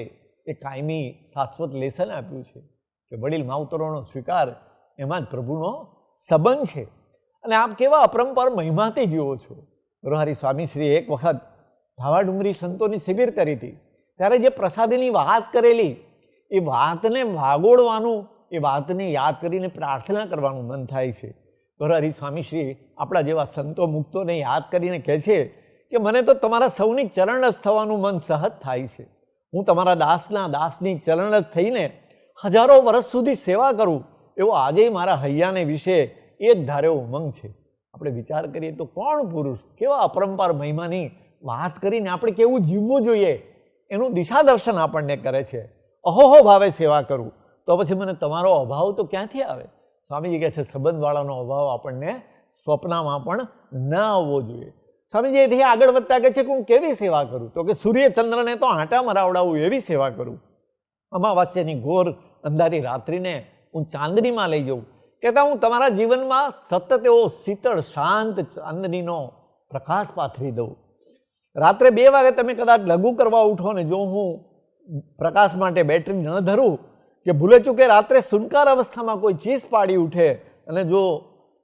એક કાયમી શાશ્વત લેસન આપ્યું છે કે વડીલ માવતરોનો સ્વીકાર એમાં જ પ્રભુનો સંબંધ છે. અને આપ કેવા અપરંપાર મહિમાથી જીવો છો. ગુરુહરિ સ્વામીશ્રીએ એક વખત ધાવા ડુંગરી સંતોની શિબિર કરી હતી ત્યારે જે પ્રસાદીની વાત કરેલી એ વાતને વાગોળવાનું, એ વાતને યાદ કરીને પ્રાર્થના કરવાનું મન થાય છે. ગુરુહરિ સ્વામીશ્રી આપણા જેવા સંતો મુક્તોને યાદ કરીને કહે છે કે મને તો તમારા સૌની ચરણરસ થવાનું મન સહજ થાય છે. હું તમારા દાસની ચરણરસ થઈને હજારો વર્ષ સુધી સેવા કરું એવો આજે મારા હૈયાને વિશે એ જ ધાર્યો ઉમંગ છે. આપણે વિચાર કરીએ તો કોણ પુરુષ કેવા અપરંપાર મહિમાની વાત કરીને આપણે કેવું જીવવું જોઈએ એનું દિશા દર્શન આપણને કરે છે. અહોહો ભાવે સેવા કરું તો પછી મને તમારો અભાવ તો ક્યાંથી આવે? સ્વામીજી કહે છે સંબંધવાળાનો અભાવ આપણને સ્વપ્નમાં પણ ન આવવો જોઈએ. સ્વામીજી એથી આગળ વધતા કહે છે કે હું કેવી સેવા કરું? તો કે સૂર્યચંદ્રને તો આંટા મરાવડાવું એવી સેવા કરું. અમાવાસ્યાની ઘોર અંધારી રાત્રિને હું ચાંદનીમાં લઈ જાઉં. કહેતા હું તમારા જીવનમાં સતત એવો શીતળ શાંત ચાંદનીનો પ્રકાશ પાથરી દઉં. રાત્રે 2 વાગે તમે કદાચ લઘુ કરવા ઉઠો ને જો હું પ્રકાશ માટે બેટરી ન ધરું કે ભૂલે ચૂકે રાત્રે સુનકાર અવસ્થામાં કોઈ ચીસ પાડી ઉઠે અને જો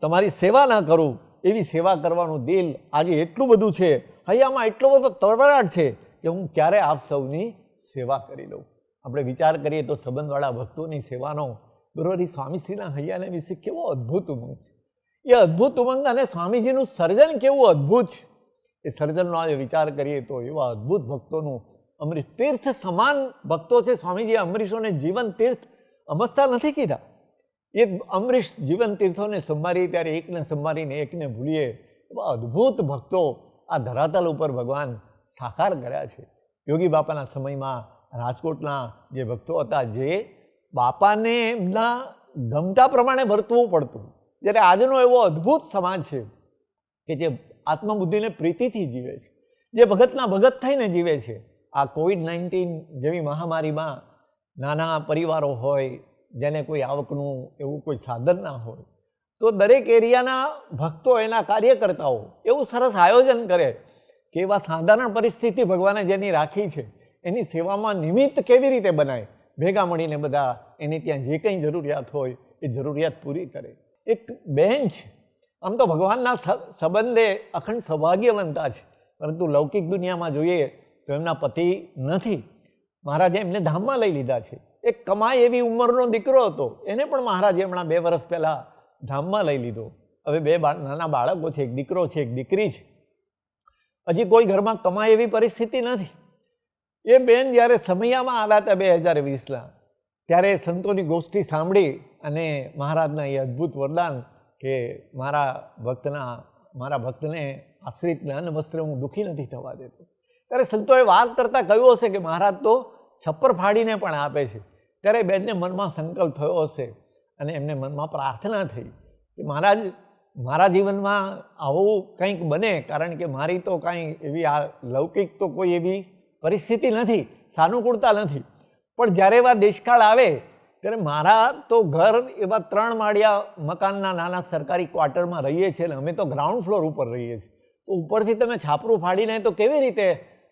તમારી સેવા ના કરું, એવી સેવા કરવાનું દિલ આજે એટલું બધું છે, હૈયામાં એટલો બધો તળવળાટ છે કે હું ક્યારે આપ સૌની સેવા કરી લઉં. આપણે વિચાર કરીએ તો સંબંધવાળા ભક્તોની સેવાનો ગુરુહરિ સ્વામીશ્રીના હૈયાને વિશે કેવો અદ્ભુત ઉમંગ છે. એ અદ્ભુત ઉમંગ અને સ્વામીજીનું સર્જન કેવું અદ્ભુત છે. એ સર્જનનો આજે વિચાર કરીએ તો એવા અદ્ભુત ભક્તોનું, અમરીશ તીર્થ સમાન ભક્તો છે. સ્વામીજીએ અમરીશોને જીવન તીર્થ અમસ્તા નથી કીધા. એ અમરીશ જીવન તીર્થોને સંભાળીએ ત્યારે એકને સંભાળીને એકને ભૂલીએ એવા અદ્ભુત ભક્તો આ ધરાતલ ઉપર ભગવાન સાકાર કર્યા છે. યોગી બાપાના સમયમાં રાજકોટના જે ભક્તો હતા, જે બાપાને એમના ગમતા પ્રમાણે વર્તવું પડતું, જ્યારે આજનો એવો અદ્ભુત સમાજ છે કે જે આત્મબુદ્ધિને પ્રીતિથી જીવે છે, જે ભગતના ભગત થઈને જીવે છે. આ COVID-19 જેવી મહામારીમાં નાના પરિવારો હોય, જેને કોઈ આવકનું એવું કોઈ સાધન ના હોય, તો દરેક એરિયાના ભક્તો, એના કાર્યકર્તાઓ એવું સરસ આયોજન કરે કે એવા સાધારણ પરિસ્થિતિ ભગવાને જેની રાખી છે એની સેવામાં નિમિત્ત કેવી રીતે બનાય. ભેગા મળીને બધા એની ત્યાં જે કંઈ જરૂરિયાત હોય એ જરૂરિયાત પૂરી કરે. એક બહેન છે, આમ તો ભગવાનના સંબંધે અખંડ સૌભાગ્યવંતા છે, પરંતુ લૌકિક દુનિયામાં જોઈએ તો એમના પતિ નથી. મહારાજે એમને ધામમાં લઈ લીધા છે. એક કમાય એવી ઉંમરનો દીકરો હતો, એને પણ મહારાજે હમણાં 2 વર્ષ પહેલાં ધામમાં લઈ લીધો. હવે 2 નાના બાળકો છે, એક દીકરો છે, એક દીકરી છે. હજી કોઈ ઘરમાં કમાય એવી પરિસ્થિતિ નથી. એ બેન જ્યારે સમયામાં આવ્યા હતા 2020ના, ત્યારે સંતોની ગોષ્ઠી સાંભળી અને મહારાજના એ અદ્ભુત વરદાન કે મારા ભક્તને આશ્રિતને અન્ન વસ્ત્રે હું દુઃખી નથી થવા દેતો. ત્યારે સંતોએ વાત કરતાં કહ્યું હશે કે મહારાજ તો છપ્પર ફાડીને પણ આપે છે. ત્યારે બેનને મનમાં સંકલ્પ થયો હશે અને એમને મનમાં પ્રાર્થના થઈ કે મહારાજ, મારા જીવનમાં આવું કંઈક બને, કારણ કે મારી તો કાંઈ એવી આ લૌકિક તો કોઈ એવી પરિસ્થિતિ નથી, સાનુકૂળતા નથી. પણ જ્યારે એવા દેશકાળ આવે ત્યારે મારા તો ઘર એવા 3 માળિયા મકાનના નાના સરકારી ક્વાર્ટરમાં રહીએ છીએ, અને અમે તો ગ્રાઉન્ડ ફ્લોર ઉપર રહીએ છીએ. તો ઉપરથી તમે છાપરું ફાડીને તો કેવી રીતે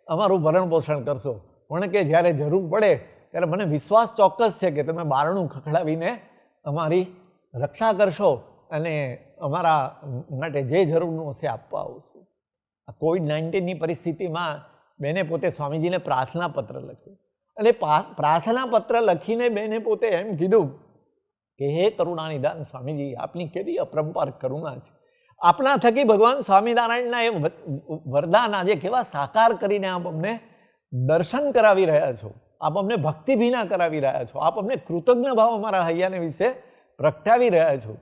અમારું ભરણ પોષણ કરશો? પણ કે જ્યારે જરૂર પડે ત્યારે મને વિશ્વાસ ચોક્કસ છે કે તમે બારણું ખખડાવીને અમારી રક્ષા કરશો અને અમારા માટે જે જરૂરનું હશે આપવા આવશું. આ COVID-19ની પરિસ્થિતિમાં બેને પોતે સ્વામીજીને પ્રાર્થના પત્ર લખ્યું, અને પ્રાર્થના પત્ર લખીને બેને પોતે એમ કીધું કે હે કરુણાનિધાન સ્વામીજી, આપની કેવી અપરંપાર કરુણા છે. આપના થકી ભગવાન સ્વામિનારાયણના એ વરદાન આજે કેવા સાકાર કરીને આપ અમને દર્શન કરાવી રહ્યા છો, આપ અમને ભક્તિભીના કરાવી રહ્યા છો, આપ અમને કૃતજ્ઞ ભાવ અમારા હૈયાને વિશે પ્રગટાવી રહ્યા છો.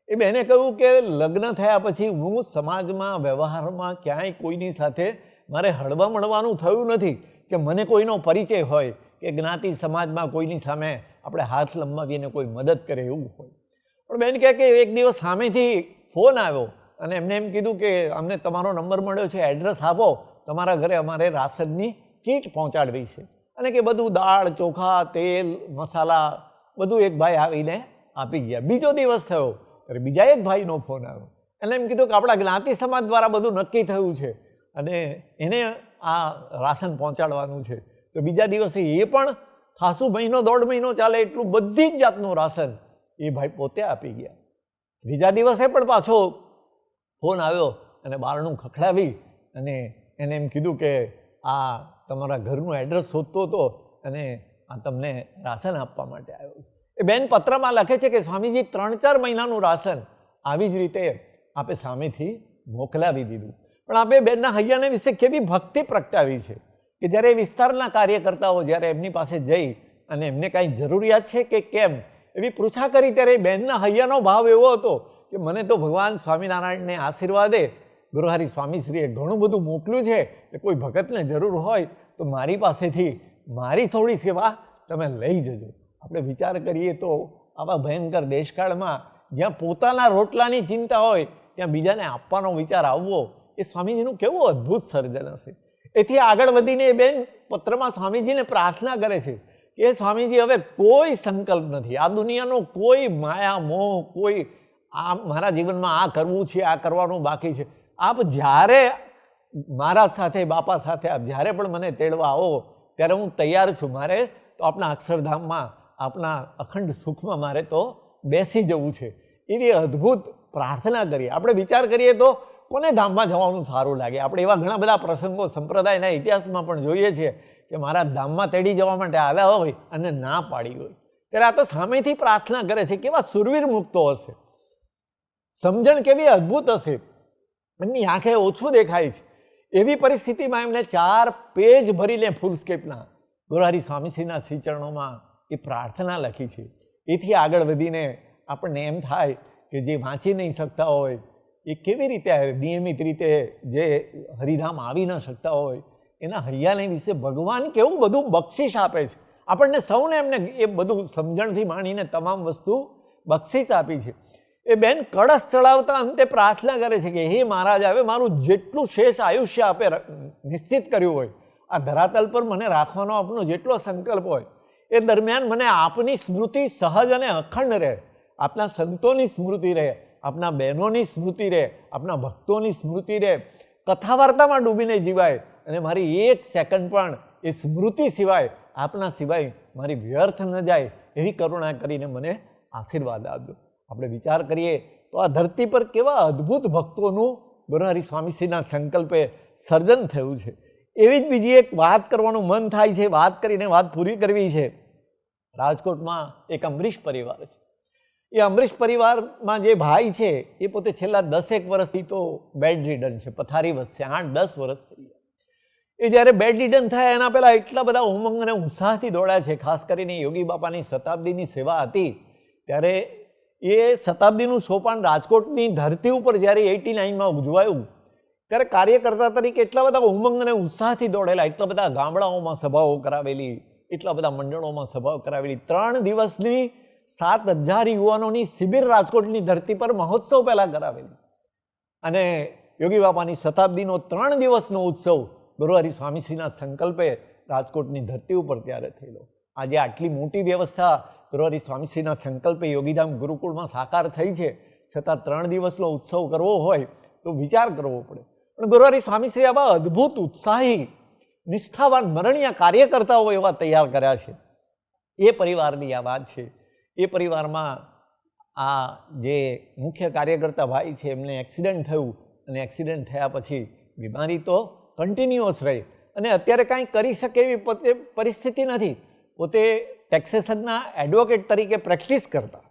એ બેને કહ્યું કે લગ્ન થયા પછી હું સમાજમાં, વ્યવહારમાં ક્યાંય કોઈની સાથે મારે હળવા મળવાનું થયું નથી કે મને કોઈનો પરિચય હોય કે જ્ઞાતિ સમાજમાં કોઈની સામે આપણે હાથ લંબાવીને કોઈ મદદ કરે એવું હોય. પણ બેન કહે કે એક દિવસ સામેથી ફોન આવ્યો અને એમને એમ કીધું કે અમને તમારો નંબર મળ્યો છે, એડ્રેસ આપો, તમારા ઘરે અમારે રાશનની કીટ પહોંચાડવી છે. અને કે બધું દાળ, ચોખા, તેલ, મસાલા બધું એક ભાઈ આવીને આપી ગયા. બીજો દિવસ થયો ત્યારે બીજા એક ભાઈનો ફોન આવ્યો, એને એમ કીધું કે આપણા જ્ઞાતિ સમાજ દ્વારા બધું નક્કી થયું છે અને એને આ રાશન પહોંચાડવાનું છે. તો બીજા દિવસે એ પણ ખાસું મહિનો 1.5 મહિનો ચાલે એટલું બધી જ જાતનું રાશન એ ભાઈ પોતે આપી ગયા. ત્રીજા દિવસે પણ પાછો ફોન આવ્યો અને બારણું ખખડાવી અને એને એમ કીધું કે આ તમારા ઘરનું એડ્રેસ શોધતો હતો અને આ તમને રાશન આપવા માટે આવ્યો છે. એ બેન પત્રમાં લખે છે કે સ્વામીજી 3-4 મહિનાનું રાશન આવી જ રીતે આપે સામેથી મોકલાવી દીધું. પણ આપે બેનના હૈયાને વિશે કેવી ભક્તિ પ્રગટાવી છે કે જ્યારે વિસ્તારના કાર્યકર્તાઓ જ્યારે એમની પાસે જઈ અને એમને કાંઈ જરૂરિયાત છે કે કેમ એવી પૃચ્છા કરી, ત્યારે બહેનના હૈયાનો ભાવ એવો હતો કે મને તો ભગવાન સ્વામિનારાયણને આશીર્વાદે ગુરુહારી સ્વામીશ્રીએ ઘણું બધું મોકલ્યું છે કે કોઈ ભગતને જરૂર હોય તો મારી પાસેથી મારી થોડી સેવા તમે લઈ જજો. આપણે વિચાર કરીએ તો આવા ભયંકર દેશકાળમાં જ્યાં પોતાના રોટલાની ચિંતા હોય ત્યાં બીજાને આપવાનો વિચાર આવવો એ સ્વામીજીનું કેવું અદ્ભુત સર્જન હશે. એથી આગળ વધીને એ બેન પત્રમાં સ્વામીજીને પ્રાર્થના કરે છે કે સ્વામીજી હવે કોઈ સંકલ્પ નથી, આ દુનિયાનો કોઈ માયા મોહ, કોઈ આ મારા જીવનમાં આ કરવું છે, આ કરવાનું બાકી છે. આપ જ્યારે મારા સાથે, બાપા સાથે આપ જ્યારે પણ મને તેડવા આવો ત્યારે હું તૈયાર છું. મારે તો આપણા અક્ષરધામમાં, આપણા અખંડ સુખમાં મારે તો બેસી જવું છે. એવી અદ્ભુત પ્રાર્થના કરીએ. આપણે વિચાર કરીએ તો કોને ધામમાં જવાનું સારું લાગે? આપણે એવા ઘણા બધા પ્રસંગો સંપ્રદાયના ઇતિહાસમાં પણ જોઈએ છીએ કે મારા ધામમાં તેડી જવા માટે આવ્યા હોય અને ના પાડી હોય. ત્યારે આ તો સામેથી પ્રાર્થના કરે છે. કેવા સુરવીર મુક્તો હશે. સમજણ કેવી અદ્ભુત હશે, એમની આંખે ઓછું દેખાય છે. એવી પરિસ્થિતિમાં એમને 4 પેજ ભરીને ફૂલસ્કેપના ગુરુહરિ સ્વામીશ્રીના શ્રી ચરણોમાં એ પ્રાર્થના લખી છે. એથી આગળ વધીને આપણને એમ થાય કે જે વાંચી નહીં શકતા હોય એ કેવી રીતે નિયમિત રીતે જે હરિધામ આવી ન શકતા હોય એના હૈયાને વિશે ભગવાન કેવું બધું બક્ષિસ આપે છે. આપણને સૌને એમને એ બધું સમજણથી માણીને તમામ વસ્તુ બક્ષિસ આપી છે. એ બેન કળશ ચડાવતા અંતે પ્રાર્થના કરે છે કે હે મહારાજ, હવે મારું જેટલું શેષ આયુષ્ય આપે નિશ્ચિત કર્યું હોય, આ ધરાતલ પર મને રાખવાનો આપનો જેટલો સંકલ્પ હોય એ દરમિયાન મને આપની સ્મૃતિ સહજ અને અખંડ રહે, આપના સંતોની સ્મૃતિ રહે, આપના બહેનોની સ્મૃતિ રહે, આપના ભક્તોની સ્મૃતિ રહે, કથા વાર્તામાં ડૂબીને જીવાય અને મારી 1 સેકન્ડ પણ એ સ્મૃતિ સિવાય, આપના સિવાય મારી વ્યર્થ ન જાય એવી કરુણા કરીને મને આશીર્વાદ આપજો. આપણે વિચાર કરીએ તો આ ધરતી પર કેવા અદ્ભુત ભક્તોનું ગુરુહરિ સ્વામીશ્રીના સંકલ્પે સર્જન થયું છે. એવી જ બીજી એક વાત કરવાનું મન થાય છે, વાત કરીને વાત પૂરી કરવી છે. રાજકોટમાં એક અમરીશ પરિવાર છે. એ અમરીશ પરિવારમાં જે ભાઈ છે એ પોતે છેલ્લા 10 વર્ષથી તો બેડ રિડન છે, પથારીવશ છે, 8-10 વર્ષ થઈ ગયા. એ જ્યારે બેડ રિડન થયા એના પહેલાં એટલા બધા ઉમંગ અને ઉત્સાહથી દોડ્યા છે. ખાસ કરીને યોગી બાપાની શતાબ્દીની સેવા હતી ત્યારે એ શતાબ્દીનું સોપાન રાજકોટની ધરતી ઉપર જ્યારે 89માં ઉજવાયું ત્યારે કાર્યકર્તા તરીકે એટલા બધા ઉમંગ અને ઉત્સાહથી દોડેલા, એટલા બધા ગામડાઓમાં સભાઓ કરાવેલી, એટલા બધા મંડળોમાં સભાઓ કરાવેલી. 3 દિવસની 7,000 યુવાનોની શિબિર રાજકોટની ધરતી પર મહોત્સવ પહેલાં કરાવેલી અને યોગી બાપાની શતાબ્દીનો 3 દિવસનો ઉત્સવ ગુરુહરિ સ્વામીશ્રીના સંકલ્પે રાજકોટની ધરતી ઉપર ત્યારે થયેલો. આજે આટલી મોટી વ્યવસ્થા ગુરુહરિ સ્વામીશ્રીના સંકલ્પે યોગીધામ ગુરુકુળમાં સાકાર થઈ છે, છતાં 3 દિવસનો ઉત્સવ કરવો હોય તો વિચાર કરવો પડે. પણ ગુરુહરિ સ્વામીશ્રી આવા અદ્ભુત ઉત્સાહી નિષ્ઠાવાન મરણીય કાર્યકર્તાઓ એવા તૈયાર કર્યા છે. એ પરિવારની આ વાત છે. એ પરિવારમાં આ જે મુખ્ય કાર્યકર્તા ભાઈ છે એમને એક્સિડન્ટ થયું અને એક્સિડન્ટ થયા પછી બીમારી તો કન્ટિન્યુઅસ રહી અને અત્યારે કાંઈ કરી શકે એવી પોતે પરિસ્થિતિ નથી. પોતે ટેક્સેશનના એડવોકેટ તરીકે પ્રેક્ટિસ કરતા.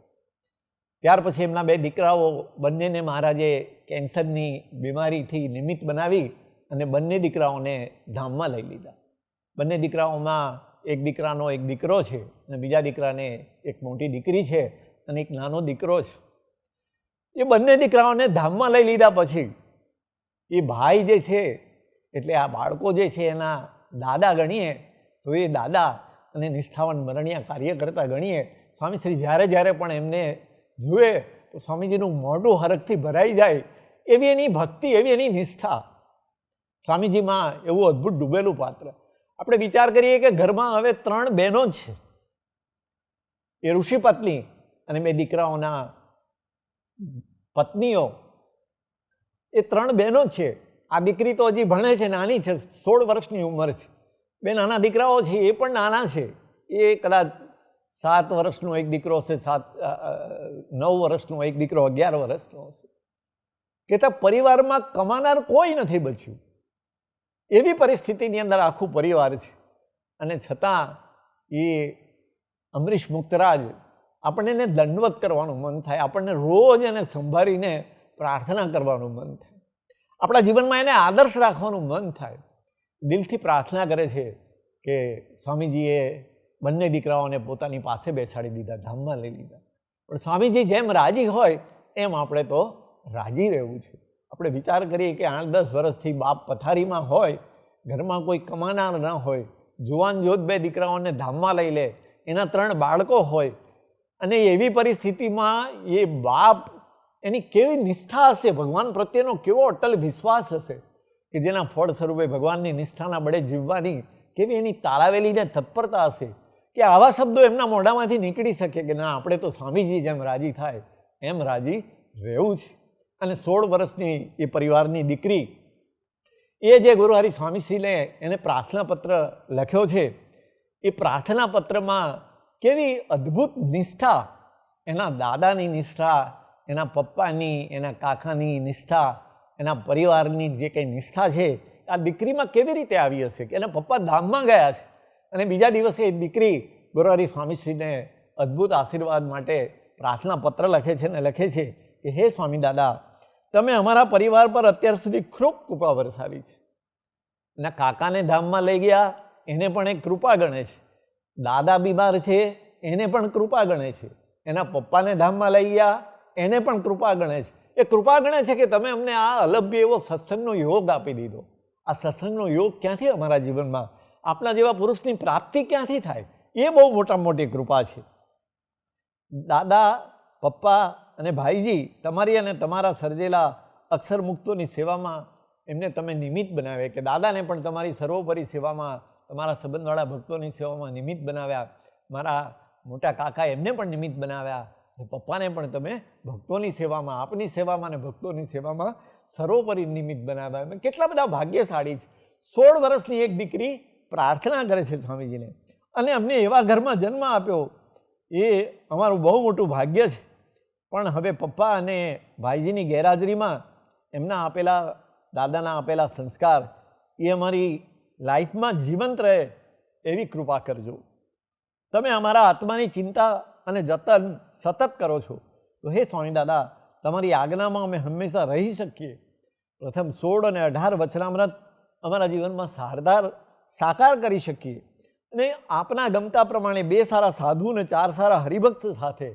ત્યાર પછી એમના 2 દીકરાઓ, બંનેને મહારાજે કેન્સરની બીમારીથી નિમિત્ત બનાવી અને બંને દીકરાઓને ધામમાં લઈ લીધા. બંને દીકરાઓમાં એક દીકરાનો એક દીકરો છે અને બીજા દીકરાને એક મોટી દીકરી છે અને એક નાનો દીકરો છે. એ બંને દીકરાઓને ધામમાં લઈ લીધા પછી એ ભાઈ જે છે એટલે આ બાળકો જે છે એના દાદા ગણીએ તો એ દાદા અને નિષ્ઠાવાન મરણીય કાર્યકર્તા ગણીએ. સ્વામીશ્રી જ્યારે પણ એમને જુએ તો સ્વામીજીનું મોઢું હરખથી ભરાઈ જાય એવી એની ભક્તિ, એવી એની નિષ્ઠા. સ્વામીજીમાં એવું અદ્ભુત ડૂબેલું પાત્ર. આપણે વિચાર કરીએ કે ઘરમાં હવે 3 બહેનો જ છે, એ ઋષિ પત્ની અને 2 દીકરાઓના પત્નીઓ, એ 3 બહેનો જ છે. આ દીકરી તો હજી ભણે છે, નાની છે, 16 વર્ષની ઉંમર છે. 2 નાના દીકરાઓ છે, એ પણ નાના છે. એ કદાચ 7 વર્ષનો એક દીકરો હશે, 9 વર્ષનો એક દીકરો 11 વર્ષનો હશે. કહેતા પરિવારમાં કમાનાર કોઈ નથી બચ્યું એવી પરિસ્થિતિની અંદર આખું પરિવાર છે. અને છતાં એ અમરીશ મુક્તરાજ, આપણને એને દંડવત કરવાનું મન થાય, આપણને રોજ એને સંભાળીને પ્રાર્થના કરવાનું મન થાય, આપણા જીવનમાં એને આદર્શ રાખવાનું મન થાય. દિલથી પ્રાર્થના કરે છે કે સ્વામીજીએ બંને દીકરાઓને પોતાની પાસે બેસાડી દીધા, ધામમાં લઈ લીધા. પણ સ્વામીજી જેમ રાજી હોય એમ આપણે તો રાજી રહેવું છે. આપણે વિચાર કરીએ કે 8-10 વર્ષથી બાપ પથારીમાં હોય, ઘરમાં કોઈ કમાનાર ન હોય, જુવાન જોત 2 દીકરાઓને ધામમાં લઈ લે, એના 3 બાળકો હોય અને એવી પરિસ્થિતિમાં એ બાપ, એની કેવી નિષ્ઠા હશે, ભગવાન પ્રત્યેનો કેવો અટલ વિશ્વાસ હશે કે જેના ફળ સ્વરૂપે ભગવાનની નિષ્ઠાના બળે જીવવાની કેવી એની તાળાવેલીને તત્પરતા હશે કે આવા શબ્દો એમના મોઢામાંથી નીકળી શકે કે ના, આપણે તો સ્વામીજી જેમ રાજી થાય એમ રાજી રહેવું છે. અને 16 વર્ષની એ પરિવારની દીકરી, એ જે ગુરુહરિ સ્વામીશ્રીને એને પ્રાર્થના પત્ર લખ્યો છે, એ પ્રાર્થના પત્રમાં કેવી અદ્ભુત નિષ્ઠા, એના દાદાની નિષ્ઠા, એના પપ્પાની, એના કાકાની નિષ્ઠા, એના પરિવારની જે કંઈ નિષ્ઠા છે આ દીકરીમાં કેવી રીતે આવી હશે કે એના પપ્પા ધામમાં ગયા છે અને બીજા દિવસે એ દીકરી ગુરુહરિ સ્વામીશ્રીને અદ્ભુત આશીર્વાદ માટે પ્રાર્થના પત્ર લખે છે અને લખે છે કે કે હે સ્વામી દાદા, તમે અમારા પરિવાર પર અત્યાર સુધી ખૂબ કૃપા વરસાવી છે. એના કાકાને ધામમાં લઈ ગયા, એને પણ એક કૃપા ગણે છે. દાદા બીમાર છે, એને પણ કૃપા ગણે છે. એના પપ્પાને ધામમાં લઈ ગયા, એને પણ કૃપા ગણે છે. એ કૃપા ગણે છે કે તમે અમને આ અલભ્ય એવો સત્સંગનો યોગ આપી દીધો. આ સત્સંગનો યોગ ક્યાંથી અમારા જીવનમાં, આપણા જેવા પુરુષની પ્રાપ્તિ ક્યાંથી થાય? એ બહુ મોટામાં મોટી કૃપા છે. દાદા, પપ્પા અને ભાઈજી, તમારી અને તમારા સર્જેલા અક્ષર મુક્તોની સેવામાં એમને તમે નિમિત્ત બનાવ્યા, કે દાદાને પણ તમારી સર્વોપરી સેવામાં, તમારા સંબંધવાળા ભક્તોની સેવામાં નિમિત્ત બનાવ્યા. મારા મોટા કાકા એમને પણ નિમિત્ત બનાવ્યા. પપ્પાને પણ તમે ભક્તોની સેવામાં, આપની સેવામાં અને ભક્તોની સેવામાં સર્વોપરી નિમિત્ત બનાવ્યા. અમે કેટલા બધા ભાગ્યશાળી છે. 16 વર્ષની એક દીકરી પ્રાર્થના કરે છે સ્વામીજીને, અને અમને એવા ઘરમાં જન્મ આપ્યો. એ અમારું બહુ મોટું ભાગ્ય છે. પણ હવે પપ્પા અને ભાઈજીની ગેરહાજરીમાં એમના આપેલા, દાદાના આપેલા સંસ્કાર એ અમારી લાઈફમાં જીવંત રહે એવી કૃપા કરજો. તમે અમારા આત્માની ચિંતા અને જતન સતત કરો છો. તો હે સ્વામી દાદા, તમારી આજ્ઞામાં અમે હંમેશા રહી શકીએ. પ્રથમ 16 અને 18 વચનામૃત અમારા જીવનમાં સાકાર કરી શકીએ, અને આપના ગમતા પ્રમાણે 2 સારા સાધુ અને 4 સારા હરિભક્ત સાથે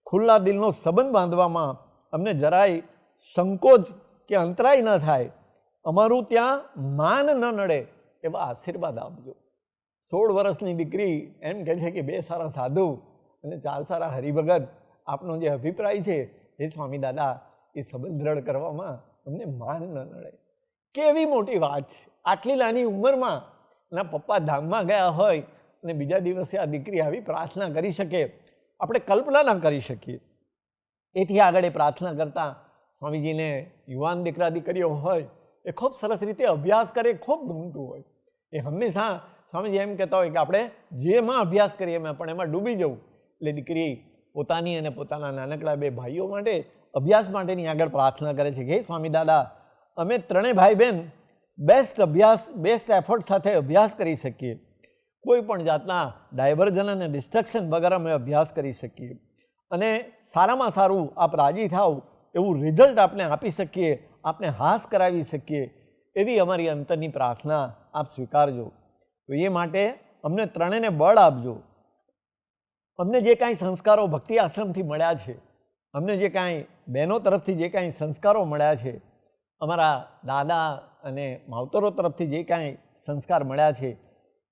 ખુલ્લા દિલનો સંબંધ બાંધવામાં અમને જરાય સંકોચ કે અંતરાય ન થાય. અમારું ત્યાં માન ન નડે એવા આશીર્વાદ આપજો. 16 વર્ષની દીકરી એમ કહે છે કે 2 સારા સાધુ અને 4 સારા હરિભગત, આપનો જે અભિપ્રાય છે એ સ્વામી દાદા, એ સંબંધ દ્રઢ કરવામાં અમને માન ન નડે. કેવી મોટી વાત છે! આટલી નાની ઉંમરમાં એના પપ્પા ધામમાં ગયા હોય અને બીજા દિવસે આ દીકરી આવી પ્રાર્થના કરી શકે, આપણે કલ્પના ન કરી શકીએ. એથી આગળ એ પ્રાર્થના કરતા સ્વામીજીને યુવાન દીકરા દીકરીઓ હોય એ ખૂબ સરસ રીતે અભ્યાસ કરે, ખૂબ ગમતું હોય. એ હંમેશા સ્વામીજી એમ કહેતા હોય કે આપણે જેમાં અભ્યાસ કરીએ એમાં પણ એમાં ડૂબી જવું. એટલે દીકરી પોતાની અને પોતાના નાનકડા 2 ભાઈઓ માટે અભ્યાસ માટેની આગળ પ્રાર્થના કરે છે કે હે સ્વામી દાદા, અમે 3 ભાઈ બહેન બેસ્ટ એફર્ટ સાથે અભ્યાસ કરી શકીએ. કોઈ પણ જાતના ડાયવર્ઝન અને ડિસ્ટ્રક્શન વગર અમે અભ્યાસ કરી શકીએ, અને સારામાં સારું આપ રાજી થાવ એવું રિઝલ્ટ આપણે આપી શકીએ, આપને હાસ કરાવી શકીએ, એવી અમારી અંતરની પ્રાર્થના આપ સ્વીકારજો. તો એ માટે અમને 3ને બળ આપજો. અમને જે કાંઈ સંસ્કારો ભક્તિ આશ્રમથી મળ્યા છે, અમને જે કાંઈ બહેનો તરફથી જે કાંઈ સંસ્કારો મળ્યા છે, અમારા દાદા અને માવતરો તરફથી જે કાંઈ સંસ્કાર મળ્યા છે,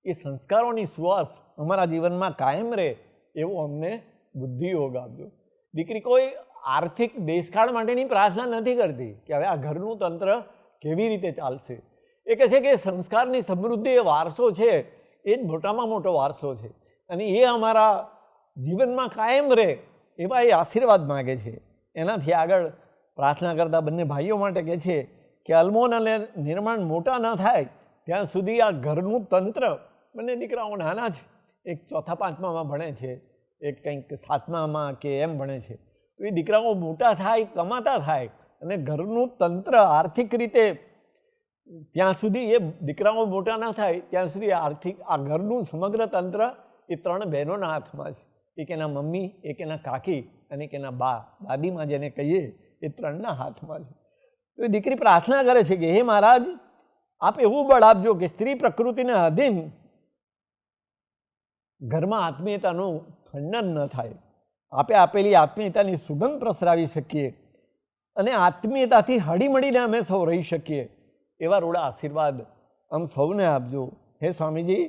એ સંસ્કારોની સુવાસ અમારા જીવનમાં કાયમ રહે એવો અમને બુદ્ધિયોગ આપજો. દીકરી કોઈ આર્થિક દેશકાળ માટેની પ્રાર્થના નથી કરતી કે હવે આ ઘરનું તંત્ર કેવી રીતે ચાલશે. એ કહે છે કે સંસ્કારની સમૃદ્ધિ એ વારસો છે, એ જ મોટામાં મોટો વારસો છે, અને એ અમારા જીવનમાં કાયમ રહે એવા એ આશીર્વાદ માગે છે. એનાથી આગળ પ્રાર્થના કરતા બંને ભાઈઓ માટે કહે છે કે અલમોન અને નિર્માણ મોટા ન થાય ત્યાં સુધી આ ઘરનું તંત્ર, બંને દીકરાઓ નાના છે, એક 4થા 5મામાં ભણે છે, એક કંઈક 7મામાં કે એમ ભણે છે. તો એ દીકરાઓ મોટા થાય, કમાતા થાય, અને ઘરનું તંત્ર આર્થિક રીતે ત્યાં સુધી એ દીકરાઓ મોટા ન થાય ત્યાં સુધી આ ઘરનું સમગ્ર તંત્ર એ 3 બહેનોના હાથમાં છે. એક એના મમ્મી, એક એના કાકી અને એક એના દાદીમાં જેને કહીએ, એ 3ના હાથમાં છે. તો એ દીકરી પ્રાર્થના કરે છે કે હે મહારાજ, આપ એવું બળ આપજો કે સ્ત્રી પ્રકૃતિને અધીન ઘરમાં આત્મીયતાનું ખંડન ન થાય. આપે આપેલી આત્મીયતાની સુગંધ પ્રસરાવી શકીએ, અને આત્મીયતાથી હળીમળીને અમે સૌ રહી શકીએ એવા રૂડા આશીર્વાદ આમ સૌને આપજો. હે સ્વામીજી,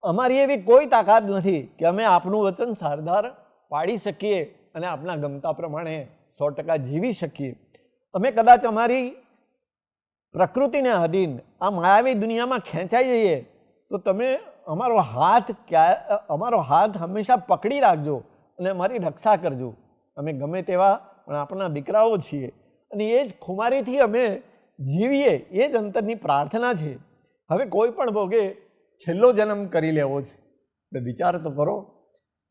અમારી એવી કોઈ તાકાત નથી કે અમે આપનું વચન સારધાર પાડી શકીએ અને આપના ગમતા પ્રમાણે 100% જીવી શકીએ. અમે કદાચ અમારી પ્રકૃતિને આધીન આ માયાવી દુનિયામાં ખેંચાઈ જઈએ તો તમે અમારો હાથ હંમેશા પકડી રાખજો અને અમારી રક્ષા કરજો. અમે ગમે તેવા પણ આપણા દીકરાઓ છીએ, અને એ જ ખુમારીથી અમે જીવીએ એ જ અંતરની પ્રાર્થના છે. હવે કોઈ પણ ભોગે છેલ્લો જન્મ કરી લેવો છે. તો વિચાર તો કરો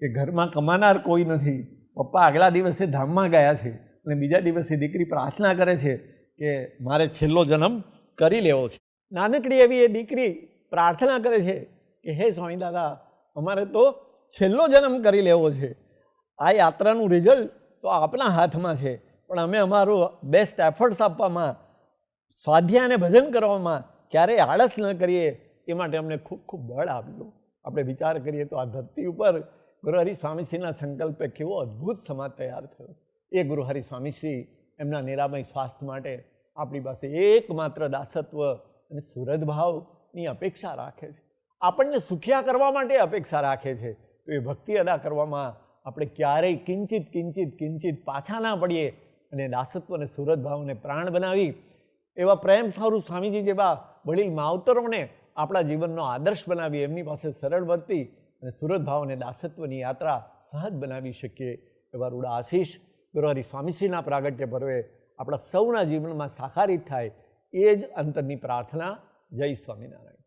કે ઘરમાં કમાનાર કોઈ નથી, પપ્પા આગલા દિવસે ધામમાં ગયા છે અને બીજા દિવસે દીકરી પ્રાર્થના કરે છે કે મારે છેલ્લો જન્મ કરી લેવો છે. નાનકડી એવી એ દીકરી પ્રાર્થના કરે છે કે હે સ્વામી દાદા, અમારે તો છેલ્લો જન્મ કરી લેવો છે. આ યાત્રાનું રિઝલ્ટ તો આપના હાથમાં છે, પણ અમે અમારું બેસ્ટ એફર્ટ્સ આપવામાં, સ્વાધ્યાય અને ભજન કરવામાં ક્યારેય આળસ ન કરીએ, એ માટે અમને ખૂબ ખૂબ બળ આપજો. આપણે વિચાર કરીએ તો આ ધરતી ઉપર ગુરુહરિ સ્વામીશ્રીના સંકલ્પે કેવો અદ્ભુત સમાજ તૈયાર થયો. એ ગુરુહરિ સ્વામીશ્રી એમના નિરામય સ્વાસ્થ્ય માટે આપણી પાસે એકમાત્ર દાસત્વ અને સુરતભાવની અપેક્ષા રાખે છે. આપણને સુખિયા કરવા માટે અપેક્ષા રાખે છે. તો એ ભક્તિ અદા કરવામાં આપણે ક્યારેય કિંચિત કિંચિત કિંચિત પાછા ના પડીએ અને દાસત્વ અને સુરતભાવને પ્રાણ બનાવી એવા પ્રેમ સ્વરૂપ સ્વામીજી જેવા વડીલ માવતરોને આપણા જીવનનો આદર્શ બનાવી એમની પાસે સરળ વર્તી અને સુરતભાવ અને દાસત્વની યાત્રા સહજ બનાવી શકીએ એવા રૂડા આશીષ ગુરુહરિ સ્વામીશ્રીના પ્રાગટ્ય પર્વે આપણા સૌના જીવનમાં સાકારિત થાય, એ જ અંતરની પ્રાર્થના. જય સ્વામિનારાયણ.